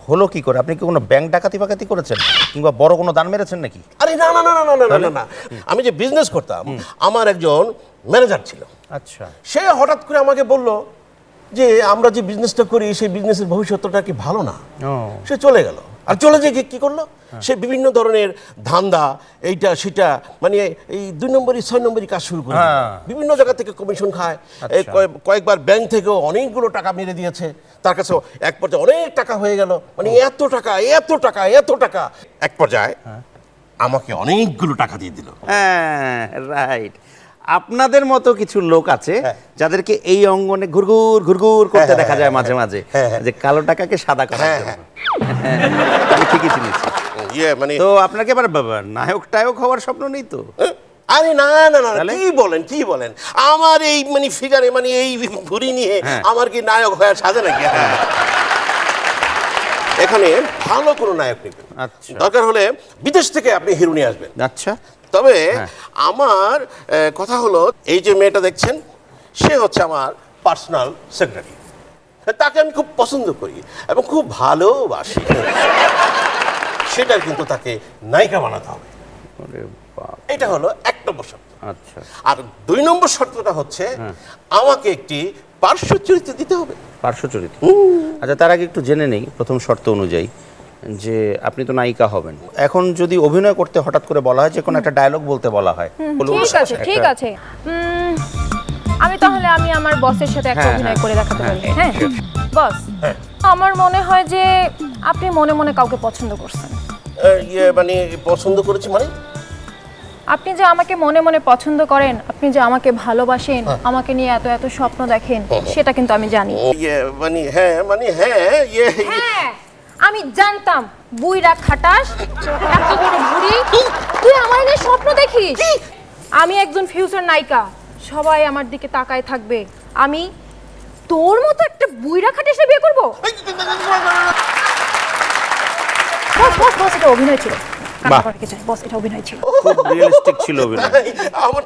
A: হলো কি করে? আপনি কি কোনো ব্যাংক ডাকাতি ফাকাতি করেছেন কিংবা বড় কোনো দান মেরেছেন নাকি?
C: আরে না না না না না না না, আমি যে বিজনেস করতাম, আমার একজন ম্যানেজার ছিল।
A: আচ্ছা।
C: সে হঠাৎ করে আমাকে বলল যে আমরা যে বিজনেসটা করি সেই বিজনেসের ভবিষ্যৎটা কি ভালো না। সে চলে গেল, আর চলে যেয়ে কি করলো, সে বিভিন্ন ধরনের ধান্দা, এইটা সেটা, মানে এই 2 নম্বরই 6 নম্বরই কাজ শুরু করে দিল। বিভিন্ন জায়গা থেকে কমিশন খায়, এই কয়েকবার ব্যাংক থেকেও অনেকগুলো টাকা মেরে দিয়েছে, তার কাছে এক পর্যায়ে অনেক টাকা হয়ে গেল, মানে এত টাকা এত টাকা এত টাকা, এক পর্যায়ে আমাকে অনেকগুলো টাকা দিয়ে দিল।
A: হ্যাঁ, রাইট। আপনাদের মতো কিছু লোক আছে যাদেরকে এই অঙ্গনে ঘুরঘুর ঘুরঘুর করতে দেখা যায় মাঝে মাঝে, যে কালো টাকাকে সাদা করার জন্য। আমি ঠিকই চিনেছি।
C: মানে
A: তো আপনাকে এবার নায়ক টায়ক হওয়ার স্বপ্ন নেই তো?
C: আরে না না না, কি বলেন আমার এই মানে ফিগারে, মানে এই ভুঁড়ি নিয়ে আমার কি নায়ক হয়ে সাজে নাকি? এখানে ভালো কোনো নায়ক নেবেন,
A: আচ্ছা।
C: দরকার হলে বিদেশ থেকে আপনি হিরো নিয়ে আসবেন।
A: আচ্ছা।
C: তবে আমার কথা হলো, এই যে মেয়েটা দেখছেন, সে হচ্ছে আমার পার্সোনাল সেক্রেটারি। তাকে আমি খুব পছন্দ করি এবং খুব ভালোবাসি। সেটার কিন্তু তাকে নায়িকা বানাতে হবে। এটা হলো 1 নম্বর শর্ত।
A: আচ্ছা।
C: আর 2 নম্বর শর্তটা হচ্ছে আমাকে একটি পার্শ্ব চরিত্র দিতে হবে।
A: পার্শ্ব চরিত্র? আচ্ছা, তার আগে একটু জেনে নেই প্রথম শর্ত অনুযায়ী যে আপনি তো নায়িকা হবেন। এখন যদি অভিনয় করতে হঠাৎ করে বলা হয়, যে কোনো একটা ডায়লগ বলতে বলা হয়,
D: ঠিক আছে ঠিক আছে, আমি তাহলে আমার বসের সাথে একটা অভিনয় করে দেখাতে পারি। হ্যাঁ বস, আমার মনে হয় যে আপনি মনে মনে কাউকে পছন্দ করছেন।
C: মানে পছন্দ করেছি মানে?
D: আপনি যে আমাকে মনে মনে পছন্দ করেন, আপনি যে আমাকে ভালোবাসেন, আমাকে নিয়ে এত এত স্বপ্ন দেখেন, সেটা কিন্তু আমি জানি। হ্যাঁ, আমি জানতাম বুইরা খাটাস, এত বড় বুড়ি, তুই আমার নিয়ে স্বপ্ন দেখিস। আমি একজন ফিউচার নায়িকা, সবাই আমার দিকে তাকায় থাকবে, আমি তোর মতো একটা বুইরা খাটাসে বিয়ে করব? বস বস বস, এটা অভিনয় ছিল। বস, এটা অভিনয় ছিল,
A: খুব রিয়েলিস্টিক ছিল অভিনয়।
C: আমার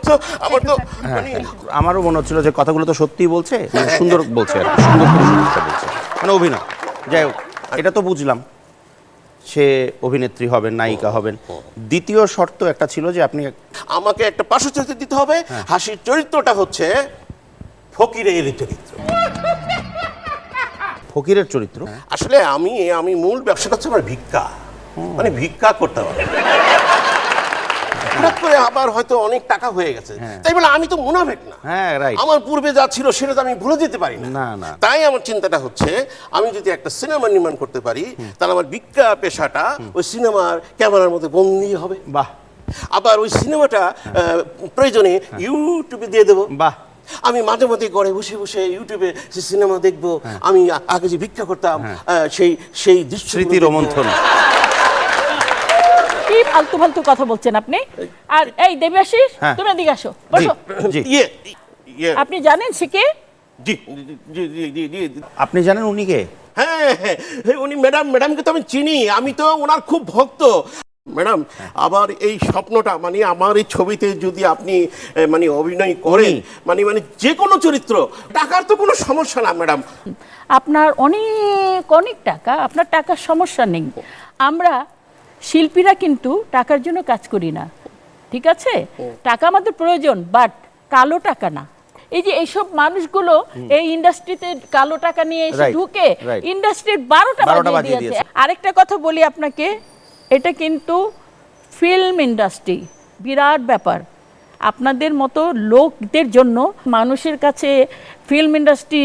C: তো মানে
A: আমারও মনে হচ্ছিল যে কথাগুলো তো সত্যিই বলছে, মানে সুন্দর বলছে আর কি, সুন্দর করে জিনিসটা বলছে, মানে অভিনয়। যাই হোক, এটা তো বুঝলাম সে অভিনেত্রী হবেন, নায়িকা হবেন। দ্বিতীয় শর্ত একটা ছিল যে আপনি
C: আমাকে একটা পার্শ্ব চরিত্র দিতে হবে। হাসির চরিত্রটা হচ্ছে ফকিরের চরিত্র।
A: ফকিরের চরিত্র?
C: আসলে আমি মূল ব্যবসাটা হচ্ছে আমার ভিক্ষা, মানে ভিক্ষা করতে হবে। হঠাৎ করে আবার হয়তো অনেক টাকা হয়ে গেছে, তাই বলে আমি তো মুনাফেক না।
A: হ্যাঁ, রাইট।
C: আমার পূর্বে যা ছিল সেটা তো আমি ভুলে যেতে পারি না।
A: না না।
C: তাই আমার চিন্তাটা হচ্ছে, আমি যদি একটা সিনেমা নির্মাণ করতে পারি, তাহলে আমার ভিক্ষা পেশাটা ওই সিনেমার ক্যামেরার মধ্যে বন্দী হবে।
A: বাহ।
C: আবার ওই সিনেমাটা প্রয়োজনে ইউটিউবে দিয়ে দেবো।
A: বাহ।
C: আমি মাঝে মধ্যে ঘরে বসে বসে ইউটিউবে সে সিনেমা দেখবো। আমি আগে যে ভিক্ষা করতাম, সেই দৃশ্য
A: স্মৃতি রোমন্থন।
B: কি ফালতু ফালতু কথা বলছেন আপনি? আর এই দেবাশিস, তুমি এদিকে আসো, বসো। আপনি জানেন সে কে?
A: আপনি জানেন উনি কে?
C: হ্যাঁ, উনি ম্যাডামকে তো আমি চিনি, আমি তো ওনার খুব ভক্ত। ম্যাডাম, আবার এই স্বপ্নটা, মানে আমার এই ছবিতে যদি আপনি মানে অভিনয় করেন, মানে যে কোনো চরিত্র, টাকার তো কোনো সমস্যা না ম্যাডাম।
B: আপনার অনেক অনেক টাকা, আপনার টাকার সমস্যা নেই। আমরা শিল্পীরা কিন্তু টাকার জন্য কাজ করি না, ঠিক আছে? টাকা আমাদের প্রয়োজন, বাট কালো টাকা না। এই যে এইসব মানুষগুলো এই ইন্ডাস্ট্রিতে কালো টাকা নিয়ে এসে ঢুকে ইন্ডাস্ট্রির 12টা বাজিয়ে দিয়েছে। আরেকটা কথা বলি আপনাকে, এটা কিন্তু ফিল্ম ইন্ডাস্ট্রি বিরাট ব্যাপার। আপনাদের মতো লোকদের জন্য মানুষের কাছে ফিল্ম ইন্ডাস্ট্রি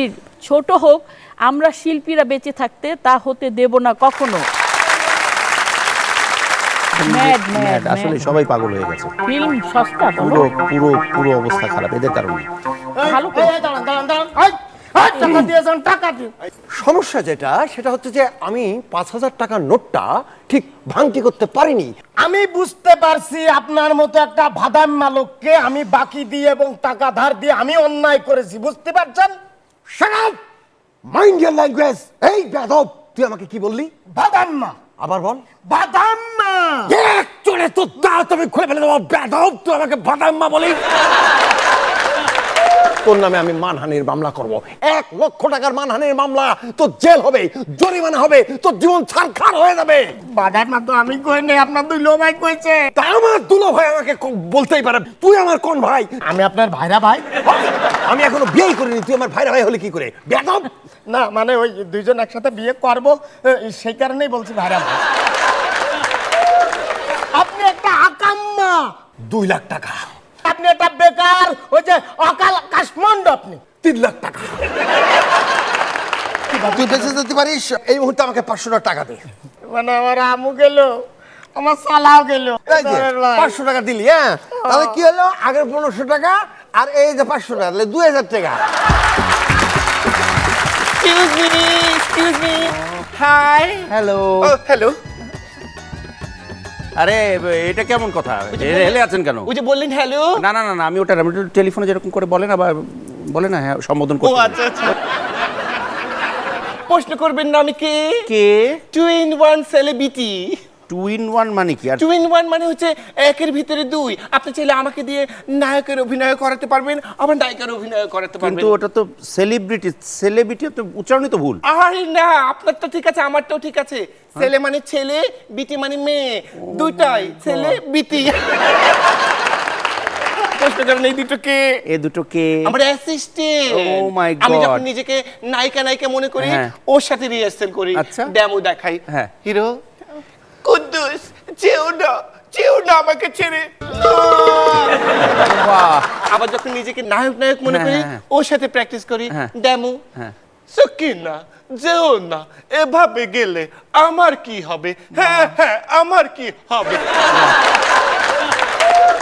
B: ছোট হোক, আমরা শিল্পীরা বেঁচে থাকতে তা হতে দেব না কখনো। Mad, mad,
A: আসলে
B: mad.
A: সবাই পাগল হয়ে গেছে,
B: ফিল্ম সস্তা বলো
A: পুরো পুরো পুরো অবস্থা খারাপ এদের কারণে।
B: ভালো করে
H: সমস্যা যেটা সেটা হচ্ছে যে আমি 5,000 টাকার নোটটা ঠিক ভাঙতি করতে পারিনি।
I: আমি বুঝতে পারছি আপনার মতো একটা ভাদাম মালককে আমি বাকি দিয়ে এবং টাকা ধার দিয়ে আমি অন্যায় করেছি, বুঝতে পারছেন?
H: Shut up! Mind your language! এই বেয়াদব, তুই আমাকে কি বললি?
I: ভাদাম্মা,
H: আবার বল।
I: ভাদাম্মা।
H: চলে তো দাঁত আমি খুলে ফেলে দেবো, বেয়াদব, তুই আমাকে বাদাম্মা বলি? তোর নামে আমি মানহানির মামলা করব, 1 লক্ষ টাকার মানহানির মামলা, তোর জেল হবে, জরিমানা হবে, তোর জীবন ছারখার হয়ে যাবে।
I: ভাদাম্মা তো আমি কই নাই, আপনার দুই লো ভাই কইছে।
H: তা আমার দুলো ভাই আমাকে বলতেই পারে, তুই আমার কোন ভাই?
I: আমি আপনার ভাইরা ভাই।
H: আমি এখনো বিয়েই করিনি, তুই আমার ভাইরা ভাই হলে কি করে? বেয়াদব!
I: না মানে ওই দুইজন একসাথে বিয়ে করব, সেই কারণেই বলছি ভাইরা ভাই। আপনি একটা আকাম্মা,
H: 2 লাখ টাকা,
I: আপনি একটা বেকার, ওই যে অকাল কাশমন্ড আপনি।
H: 3 লাখ টাকা। তুই বেঁচে যেতে পারিস, এই মুহূর্তে আমাকে 500 টাকা দে।
I: মানে আমার আমু গেল, আমার সালাও গেল।
H: এই যে 500 টাকা দিলি, হ্যাঁ, তাহলে কি হলো? আগের 1500 টাকা আর এই যে 500 টাকা, তাহলে 2000 টাকা।
I: Excuse me, hi.
A: Hello,
I: hello.
A: আরে এটা কেমন কথা, হেলে আছেন কেন?
I: ওই যে বললেন হ্যালো।
A: না না না না, আমি ওটা টেলিফোনে যেরকম করে বলে না, বা বলে না, হ্যাঁ সম্বোধন
I: ও
A: করতে।
I: আচ্ছা আচ্ছা। প্রশ্ন করবেন না আমি কে?
A: কে?
I: 2 in 1 সেলিব্রিটি।
A: 2 in 1 মানে কি? আর
I: 2 in 1 মানে হচ্ছে একের ভিতরে 2। আপনি চাইলে আমাকে দিয়ে নায়কের অভিনয় করাতে পারবেন, আবার নায়িকার অভিনয় করাতে পারবেন।
A: কিন্তু ওটা তো সেলিব্রিটি তো উচ্চারণই তো ভুল।
I: আরে না, আপনারটা ঠিক আছে, আমারটাও ঠিক আছে। ছেলে মানে ছেলে, বিটি মানে মেয়ে, দুইটাই ছেলে বিটি। প্রশ্ন করেন এই দুটো কে?
A: এ দুটো কে?
I: আমার অ্যাসিস্ট্যান্ট।
A: Oh my
I: আমি
A: God!
I: যখন নিজেকে নায়িকা নায়িকা মনে করি,
A: হ্যাঁ।
I: ওর সাথে রিহার্সাল করি,
A: আচ্ছা।
I: ডেমো দেখাই।
A: হ্যাঁ।
I: হিরো কুদ্দুস, যেও না আমাকে ছেড়ে।
A: বাহ!
I: আবার যখন নিজেকে নায়ক নায়ক মনে
A: হ্যাঁ,
I: করি,
A: হ্যাঁ।
I: ওর সাথে প্র্যাকটিস করি,
A: হ্যাঁ।
I: ডেমো।
A: হ্যাঁ।
I: সকিনা, যেও না, এভাবে গেলে আমার কি হবে? হ্যাঁ হ্যাঁ, আমার কি হবে?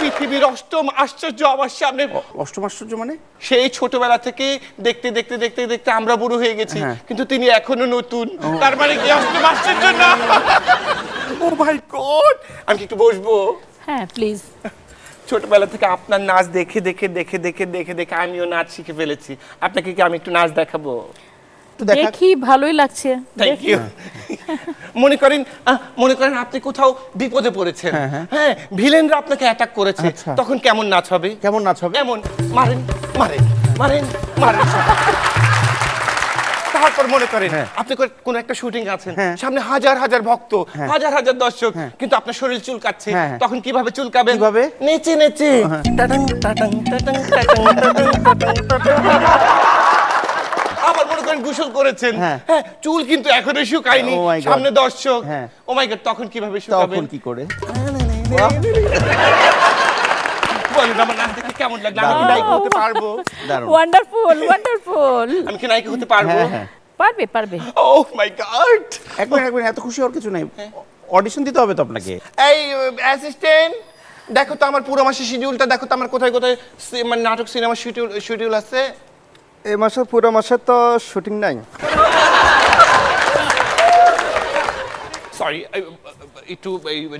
I: পৃথিবীর অষ্টম আশ্চর্য আমার সামনে।
A: অষ্টম আশ্চর্য মানে?
I: সেই ছোটবেলা থেকে দেখতে দেখতে দেখতে দেখতে আমরা বুড়ো হয়ে গেছি,
A: হ্যাঁ।
I: কিন্তু তিনি এখনো নতুন। তার মানে কি অষ্টম আশ্চর্য না? ও মাই গড! আমি কি একটু বসবো?
B: হ্যাঁ প্লিজ।
I: ছোটবেলা থেকে আপনার নাচ দেখে দেখে দেখে দেখে দেখে দেখে আমিও নাচ শিখে ফেলেছি। আপনাকে কি আমি একটু নাচ দেখাবো?
B: দেখি, ভালোই লাগছে।
I: Thank you. মনে করেন আপনি কোথাও বিপদে পড়েছেন, হ্যাঁ, ভিলেনরা আপনাকে অ্যাটাক করেছে,
A: আচ্ছা।
I: তখন কেমন নাচ হবে?
A: কেমন নাচ হবে?
I: এমন মারেন মারেন মারেন মারেন। তারপর মনে করেন আপনি কোন একটা শুটিং আছেন, সামনে হাজার হাজার ভক্ত, হাজার হাজার দর্শক, কিন্তু আপনার শরীর চুলকাচ্ছে, তখন কিভাবে চুলকাবেন?
A: কিভাবে?
I: নেচে নেচে। টাটাং টাটাং টাটাং টাটাং টাটাং টাটাং টাটাং। আবার মনে করেন গোসল করেছেন, হ্যাঁ, চুল কিন্তু এখনো শুকায়নি,
A: Oh my God!
I: সামনে দর্শক,
A: হ্যাঁ।
I: ও মাই গড, তখন কিভাবে শুকাবেন?
A: তখন কি করে?
I: বলেন আমার নাচ দেখে কেমন লাগলো? আমি কি নায়িকা হতে পারবো?
A: দারুণ।
B: Wonderful, wonderful.
I: আমি কি নায়িকা হতে পারবো?
A: হ্যাঁ।
B: পারবে পারবে।
I: ওহ মাই গড!
A: এক মিনিট, এত খুশি হওয়ার কিছু নেই, অডিশন দিতে হবে তো আপনাকে।
I: এই অ্যাসিস্ট্যান্ট, দেখো তো আমার পুরো মাসের শিডিউলটা, দেখো তো আমার কোথায় কোথায় মানে নাটক সিনেমা শিডিউল আছে।
J: এই মাসে পুরো মাসে তো শুটিং নাই।
I: সরি, একটু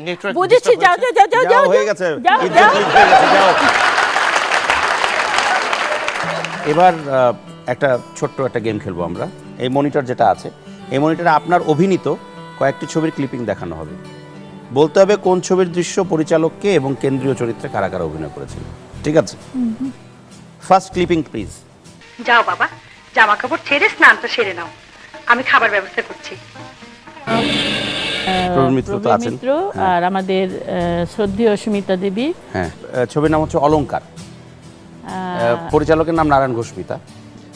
I: নেটওয়ার্ক।
B: বুঝেছি, যাও যাও যাও যাও
A: যাও, হয়ে গেছে,
B: যাও
A: ঈদ
B: যাও।
A: হয়ে গেছে, যাও। এবার একটা ছোট্ট একটা গেম খেলবো আমরা। এই মনিটর যেটা আছে, এই মনিটরে আপনার অভিনীত কয়েকটি ছবির ক্লিপিং দেখানো হবে। বলতে হবে কোন ছবির দৃশ্য, পরিচালককে এবং কেন্দ্রীয় চরিত্রে কারা কারা অভিনয় করেছিল। ঠিক আছে? First clipping please.
K: যাও বাবা, জামা কাপড় ছেড়ে স্নানটা সেরে নাও, আমি খাবার ব্যবস্থা করছি।
A: প্রবীণ মিত্র তো আছেন।
B: মিত্র আর আমাদের শ্রদ্ধেয় সুমিতা দেবী।
A: হ্যাঁ, ছবির নাম হচ্ছে অলংকার, পরিচালকের নাম নারায়ণ ঘোষমিতা।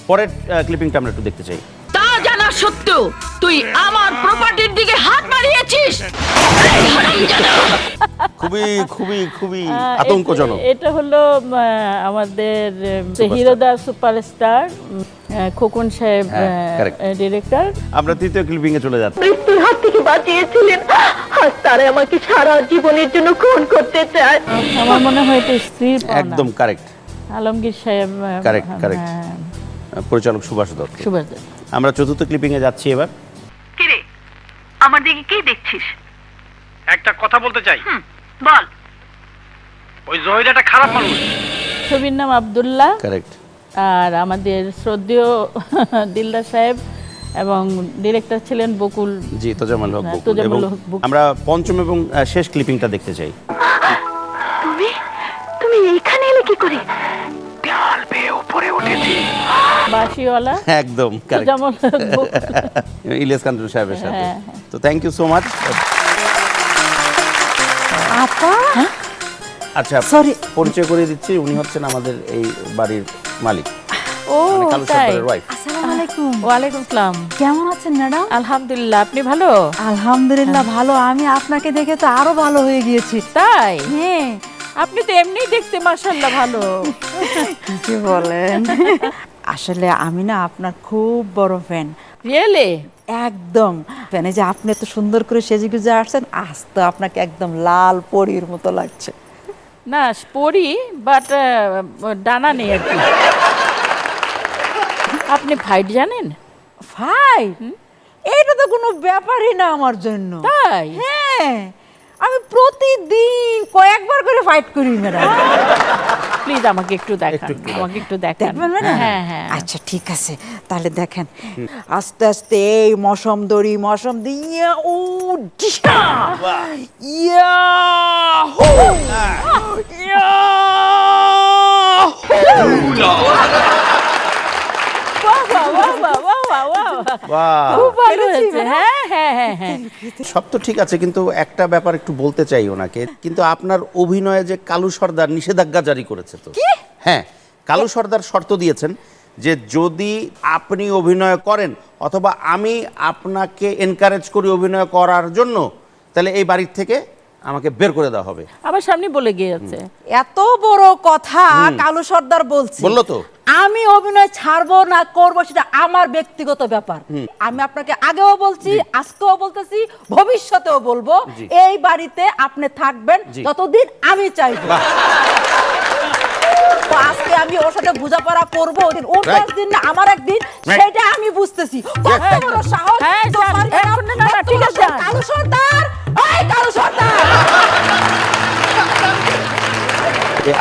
A: পরের ক্লিপিংটা আমরা একটু দেখতে চাই।
L: তা জানা সত্ত্বেও তুই আমার প্রপার্টির দিকে হাত বাড়িয়েছিস।
A: খুবই খুবই খুবই আতঙ্কজনক।
B: এটা হলো আমাদের হিরোদা সুপারস্টার খোকন সাহেব
A: হ্যাঁ, correct.
B: ডিরেক্টর।
A: আমরা তৃতীয় ক্লিপিং এ চলে যাচ্ছি।
K: মৃত্যুর হাত থেকে বাঁচিয়েছিলেন
L: আজ তারা আমাকে সারা জীবনের জন্য খুন করতে চায়।
B: আমার মনে হয় এটা স্ত্রীর পাওনা।
A: একদম কারেক্ট,
B: আলমগীর সাহেব
A: কারেক্ট কারেক্ট।
B: হ্যাঁ,
A: পরিচালক সুভাষ দত্ত।
B: সুভাষ দত্ত।
A: আমরা চতুর্থ ক্লিপিং এ যাচ্ছি এবার।
K: কিরে আমার দিকে কি দেখছিস?
M: একটা কথা বলতে চাই।
K: বল।
M: ওই জহিরাটা খারাপ মানুষ।
B: ছবির নাম আব্দুল্লাহ,
A: কারেক্ট।
B: আর আমাদের শ্রদ্ধেয় দিলদার সাহেব এবং ডিরেক্টর ছিলেন বকুল।
A: জি, তোজামাল হক
B: হ্যাঁ,
A: বকুল। এবং
B: তোজামাল হক বকুল।
A: আমরা পঞ্চম এবং শেষ ক্লিপিংটা দেখতে চাই।
K: তুমি তুমি এইখানে এলে কি করে?
M: দেওয়াল বেয়ে উপরে উঠেছি।
B: বাঁশিওয়ালা
A: একদম কারেক্ট।
B: তোজামাল হক বকুল।
A: ইলিয়াস কাঞ্চন সাহেবের সাথে।
B: হ্যাঁ,
A: তো থ্যাংক ইউ সো মাচ।
F: আপা
A: আচ্ছা,
F: Sorry.
A: পরিচয় করে দিচ্ছি, উনি হচ্ছেন আমাদের এই বাড়ির মালিক,
B: ও
A: মানে কালু
B: তাই।
A: সর্দারের ওয়াইফ।
F: আসসালামু আলাইকুম।
B: ওয়ালাইকুম আসসালাম।
F: কেমন আছেন ম্যাডাম?
B: আলহামদুলিল্লাহ, আপনি ভালো?
F: আলহামদুলিল্লাহ ভালো। আমি আপনাকে দেখে তো আরো ভালো হয়ে গিয়েছি।
B: তাই?
F: হ্যাঁ,
B: আপনি তো এমনিই দেখতে মাশাআল্লাহ ভালো।
F: কি বলেন? আসলে আমি না আপনার খুব বড় ফ্যান।
B: রিয়েলি?
F: একদম ফ্যান। এই যে আপনি এত সুন্দর করে সেজে গুজে আসছেন, আজ তো আপনাকে একদম লাল পরীর মতো লাগছে।
B: না পড়ি, বাট ডানা নেই আর কি। আপনি ফাইট জানেন?
F: ফাইট? এইটা তো কোনো ব্যাপারই না আমার জন্য।
B: তাই?
F: হ্যাঁ, আমি প্রতিদিন কয়েকবার করে ফাইট করি ম্যাডাম।
B: প্লিজ আমাকে একটু দেখান, আমাকে একটু দেখান।
F: দেখবেন ম্যাডাম?
B: হ্যাঁ হ্যাঁ।
F: আচ্ছা ঠিক আছে, তাহলে দেখেন। আস্তে আস্তে এই মশম দড়ি দিয়ে ও ডিশা ইয়া হো ইয়া
B: বাহ বাহ বাহ বাহ বাহ বাহ বাহ।
A: বাহ,
B: খুব ভালো হয়েছে। হ্যাঁ হ্যাঁ হ্যাঁ হ্যাঁ।
A: সব তো ঠিক আছে, কিন্তু একটা ব্যাপার একটু বলতে চাই ওনাকে। কিন্তু আপনার অভিনয়ে যে কালু সর্দার নিষেধাজ্ঞা জারি করেছে তো। হ্যাঁ, কালু সর্দার শর্ত দিয়েছেন যে যদি আপনি অভিনয় করেন অথবা আমি আপনাকে এনকারেজ করি অভিনয় করার জন্য, তাহলে এই বাড়ির থেকে আমাকে বের করে দেওয়া হবে।
B: আমার সামনে বলে গিয়েছে।
F: এত বড় কথা কালু সর্দার বলছি।
A: বললো তো।
F: আমি অভিনয় ছাড়বো না করবো সেটা আমার ব্যক্তিগত ব্যাপার। আমি আপনাকে আগেও বলছি, আজকেও বলতেছি, ভবিষ্যতেও বলবো, এই বাড়িতে আপনি থাকবেন যতদিন আমি চাইবো। তো আজকে আমি ওর সাথে বোঝাপড়া করবো, ওদিন ওর একদিন না আমার একদিন, সেটা আমি বুঝতেছি। কত বড় সাহস
B: হ্যাঁ,
F: তোমার!
B: না, না, ঠিক আছে।
F: কালু সর্দার, এই কালু সর্দার!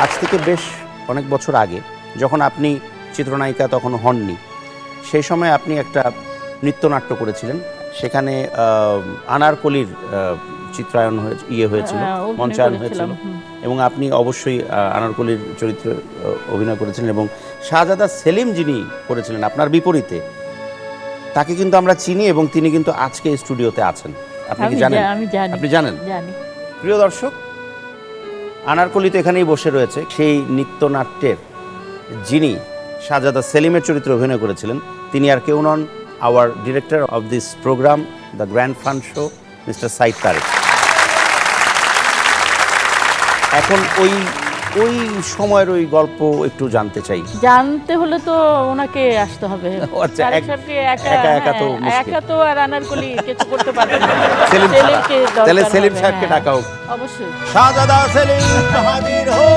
A: আজ থেকে বেশ অনেক বছর আগে যখন আপনি চিত্রনায়িকা তখন হননি, সেই সময় আপনি একটা নৃত্যনাট্য করেছিলেন। সেখানে আনারকলির চিত্রায়ন হয়েছিল, মঞ্চায়ন হয়েছিল, এবং আপনি অবশ্যই আনারকলির চরিত্রে অভিনয় করেছিলেন। এবং শাহজাদা সেলিম যিনি করেছিলেন আপনার বিপরীতে, তাকে কিন্তু আমরা চিনি এবং তিনি কিন্তু আজকে স্টুডিওতে আছেন। আপনি কি জানেন?
B: আমি জানি।
A: আপনি জানেন?
B: জানি।
A: প্রিয় দর্শক, আনারকলি তো এখানেই বসে রয়েছে। সেই নৃত্যনাট্যের যিনি শাহজাদা সেলিমের চরিত্রে অভিনয় করেছিলেন, তিনি আর কেউ নন, our director of this program, the grand fun show, mister Saeed Tareq. এখন ওই সময়ের ওই গল্প একটু জানতে চাই।
B: জানতে হলে তো ওনাকে আসতে হবে।
A: আচ্ছা,
B: তারেক সাহেবকে
A: একা তো মুশকিল।
B: একা তো আর আনারকলি কিছু করতে পারবে না।
A: সেলিম
B: সেলিমকে দরকার
A: তাহলে সেলিম
B: হবে,
A: সাহেবকে
B: হ্যাঁ।
A: ডাকা হোক।
B: অবশ্যই।
A: শাহজাদা সেলিম হাজির হো।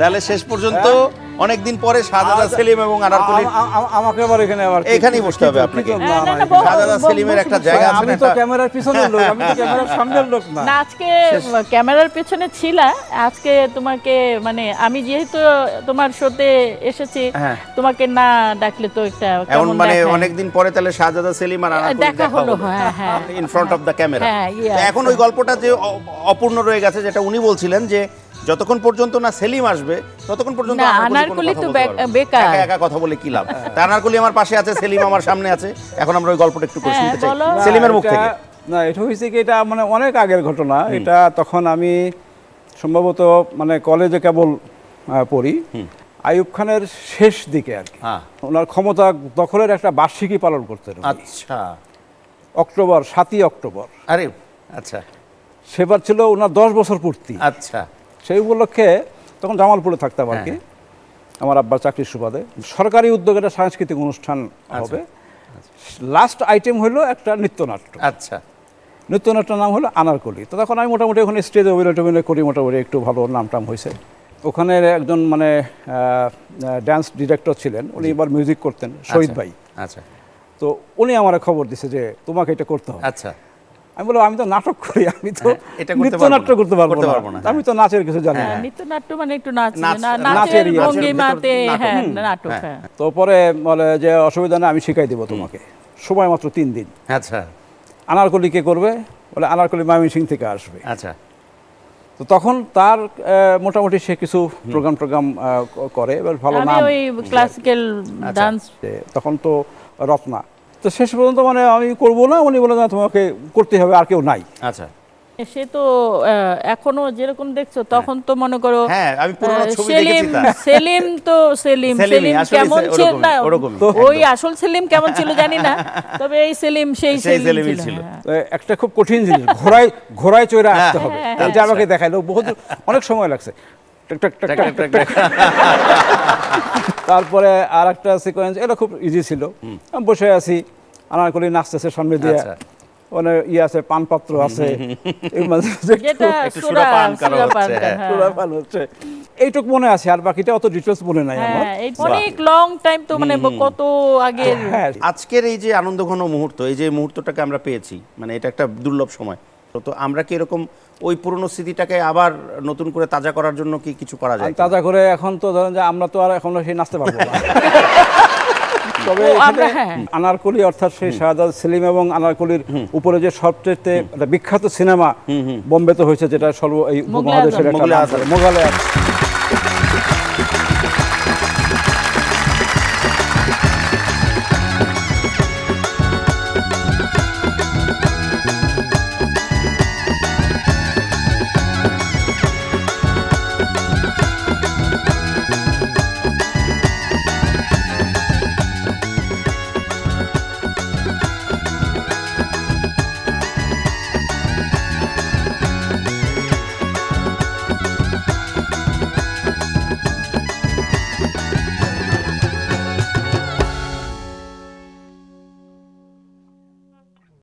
A: তাহলে শেষ পর্যন্ত অনেকদিন পরে শাহজাদা সেলিম এবং আনারকলি
J: আমাকে আবার
A: এখানেই বসতে হবে আপনাকে।
B: না, না, বহু-
A: শাহজাদা সেলিমের একটা জায়গা আছে,
J: আমি তো ক্যামেরার পিছনের লোক, আমি তো ক্যামেরার সামনের লোক না।
B: না, আজকে ক্যামেরার পেছনে ছিলা। আজকে তোমাকে মানে আমি যেহেতু তোমার শোতে এসেছি, তোমাকে না ডাকলে তো একটা
A: এমন
B: কেমন
A: মানে
B: দেখায়।
A: অনেকদিন পরে তাহলে শাহজাদা সেলিম আর আনারকলি
B: দেখা হলো, হ্যাঁ হ্যাঁ।
A: In front of the camera.
B: হ্যাঁ, yes.
A: এখন ওই গল্পটা যে অপূর্ণ রয়ে গেছে, যেটা উনি বলছিলেন যে যতক্ষণ পর্যন্ত না সেলিম আসবে ততক্ষণ পর্যন্ত
B: না,
A: আনারকলি
B: আনারকলি
A: কোনো
B: তো
A: কথা বলতে পারবে না।
B: বেকার।
A: একা একা কথা বলে কি লাভ? তা আনারকলি আমার পাশে আছে, সেলিম আমার সামনে আছে। এখন আমরা ওই গল্পটা একটু করে
B: হ্যাঁ,
A: শুনতে চাই
B: বলো।
A: সেলিমের মুখ থেকে।
J: না, এটা হয়েছে কি, এটা মানে অনেক আগের ঘটনা। এটা তখন আমি সম্ভবত মানে কলেজে কেবল পড়ি, আইয়ুব খানের শেষ দিকে আর কি। ওনার ক্ষমতা দখলের একটা বার্ষিকী পালন করতেন।
A: আচ্ছা,
J: অক্টোবর, 7ই অক্টোবর।
A: আরে আচ্ছা,
J: সেবার ছিল ওনার 10 বছর পূর্তি।
A: আচ্ছা,
J: সেই উপলক্ষে তখন জামালপুরে থাকতাম আর কি। আমার আব্বার চাকরির সুবাদে সরকারি উদ্যোগে একটা সাংস্কৃতিক অনুষ্ঠান হবে। লাস্ট আইটেম হলো একটা নৃত্যনাট্য।
A: আচ্ছা,
J: নৃত্যনাট্যের নাম হলো আনারকলি। তো তখন আমি মোটামুটি ওখানে স্টেজে অভিনয় করি, মোটামুটি একটু ভালো নামটাম হয়েছে। ওখানে একজন মানে ড্যান্স ডিরেক্টর ছিলেন, উনি এবার মিউজিক করতেন, শহীদ ভাই।
A: আচ্ছা,
J: তো উনি আমার খবর দিছে যে তোমাকে এটা করতে হবে।
A: আচ্ছা,
J: আমি বললাম আমি তো নাটক করি, আমি তো
A: এটা করতে
J: নৃত্যনাট্য করতে
A: পারবো
J: পারবো
A: না।
J: না, আমি তো নাচের কিছু জানি না।
B: নৃত্যনাট্য মানে একটু নাচ,
J: নাচের
B: নাচের
J: ইয়ে আছে।
B: ভঙ্গিমাতে, হ্যাঁ নাটক। হ্যাঁ,
J: তো পরে বলে যে অসুবিধা নেই, আমি শিখাই দেবো তোমাকে, সময় মাত্র 3 দিন।
A: আচ্ছা,
J: আনারকলি কে করবে? বলে আনারকলি ময়মনসিং থেকে আসবে।
A: আচ্ছা।
J: তো তখন তার মোটামুটি সে কিছু প্রোগ্রাম করে, এবার ভালো
B: আমি
J: নাম।
B: ওই ক্লাসিক্যাল ডান্স।
J: তখন তো রত্না, তো শেষ পর্যন্ত মানে আমি করবো না, উনি বলে না তোমাকে করতে হবে, আর কেউ নাই।
A: আচ্ছা,
B: সে তো এখনো যেরকম দেখছো, তখন তো মনে করো
A: হ্যাঁ, আমি পুরনো ছবি দেখেছি তার।
B: সেলিম তো সেলিম
A: আসলে
B: কেমন ছিল না,
A: ওরকমই।
B: ওই আসল সেলিম কেমন ছিল জানি না, তবে এই সেলিম সেই সেলিম ছিল।
J: তো একটা খুব কঠিন জিনিস, ঘোড়ায় চড়ে আসতে হবে, এটা আমাকে দেখাইলো, বহুত অনেক সময় লাগছে। টাক টাক টাক টাক টাক টাক। তারপরে আর একটা সিকোয়েন্স, এটা খুব ইজি ছিল। আমি বসে আছি, আনারকলি নাচতেছে সামনে দিয়ে, মানে ইয়ে আছে, পানপাত্র আছে, এইটুকু মনে আছে, আর বাকিটা অত ডিটেলস মনে নাই আমার।
B: অনেক লং টাইম তো, মানে কত আগে।
A: আজকের এই যে আনন্দঘন মুহূর্ত, এই যে মুহূর্তটাকে আমরা পেয়েছি, মানে এটা একটা দুর্লভ সময়। তো আমরা কি এরকম ওই পুরনো স্মৃতিটাকে আবার নতুন করে তাজা করার জন্য কি কিছু করা যায়?
J: তাজা করে এখন তো ধরেন যে আমরা তো আর এখন সেই নাচতে পারবো না। তবে আনারকলি অর্থাৎ সেই শাহজাদ সেলিম এবং আনারকলির উপরে যে সবচেয়ে একটা বিখ্যাত সিনেমা বোম্বেতে হয়েছে, যেটা সর্ব এই উপমহাদেশের একটা মোগলাই।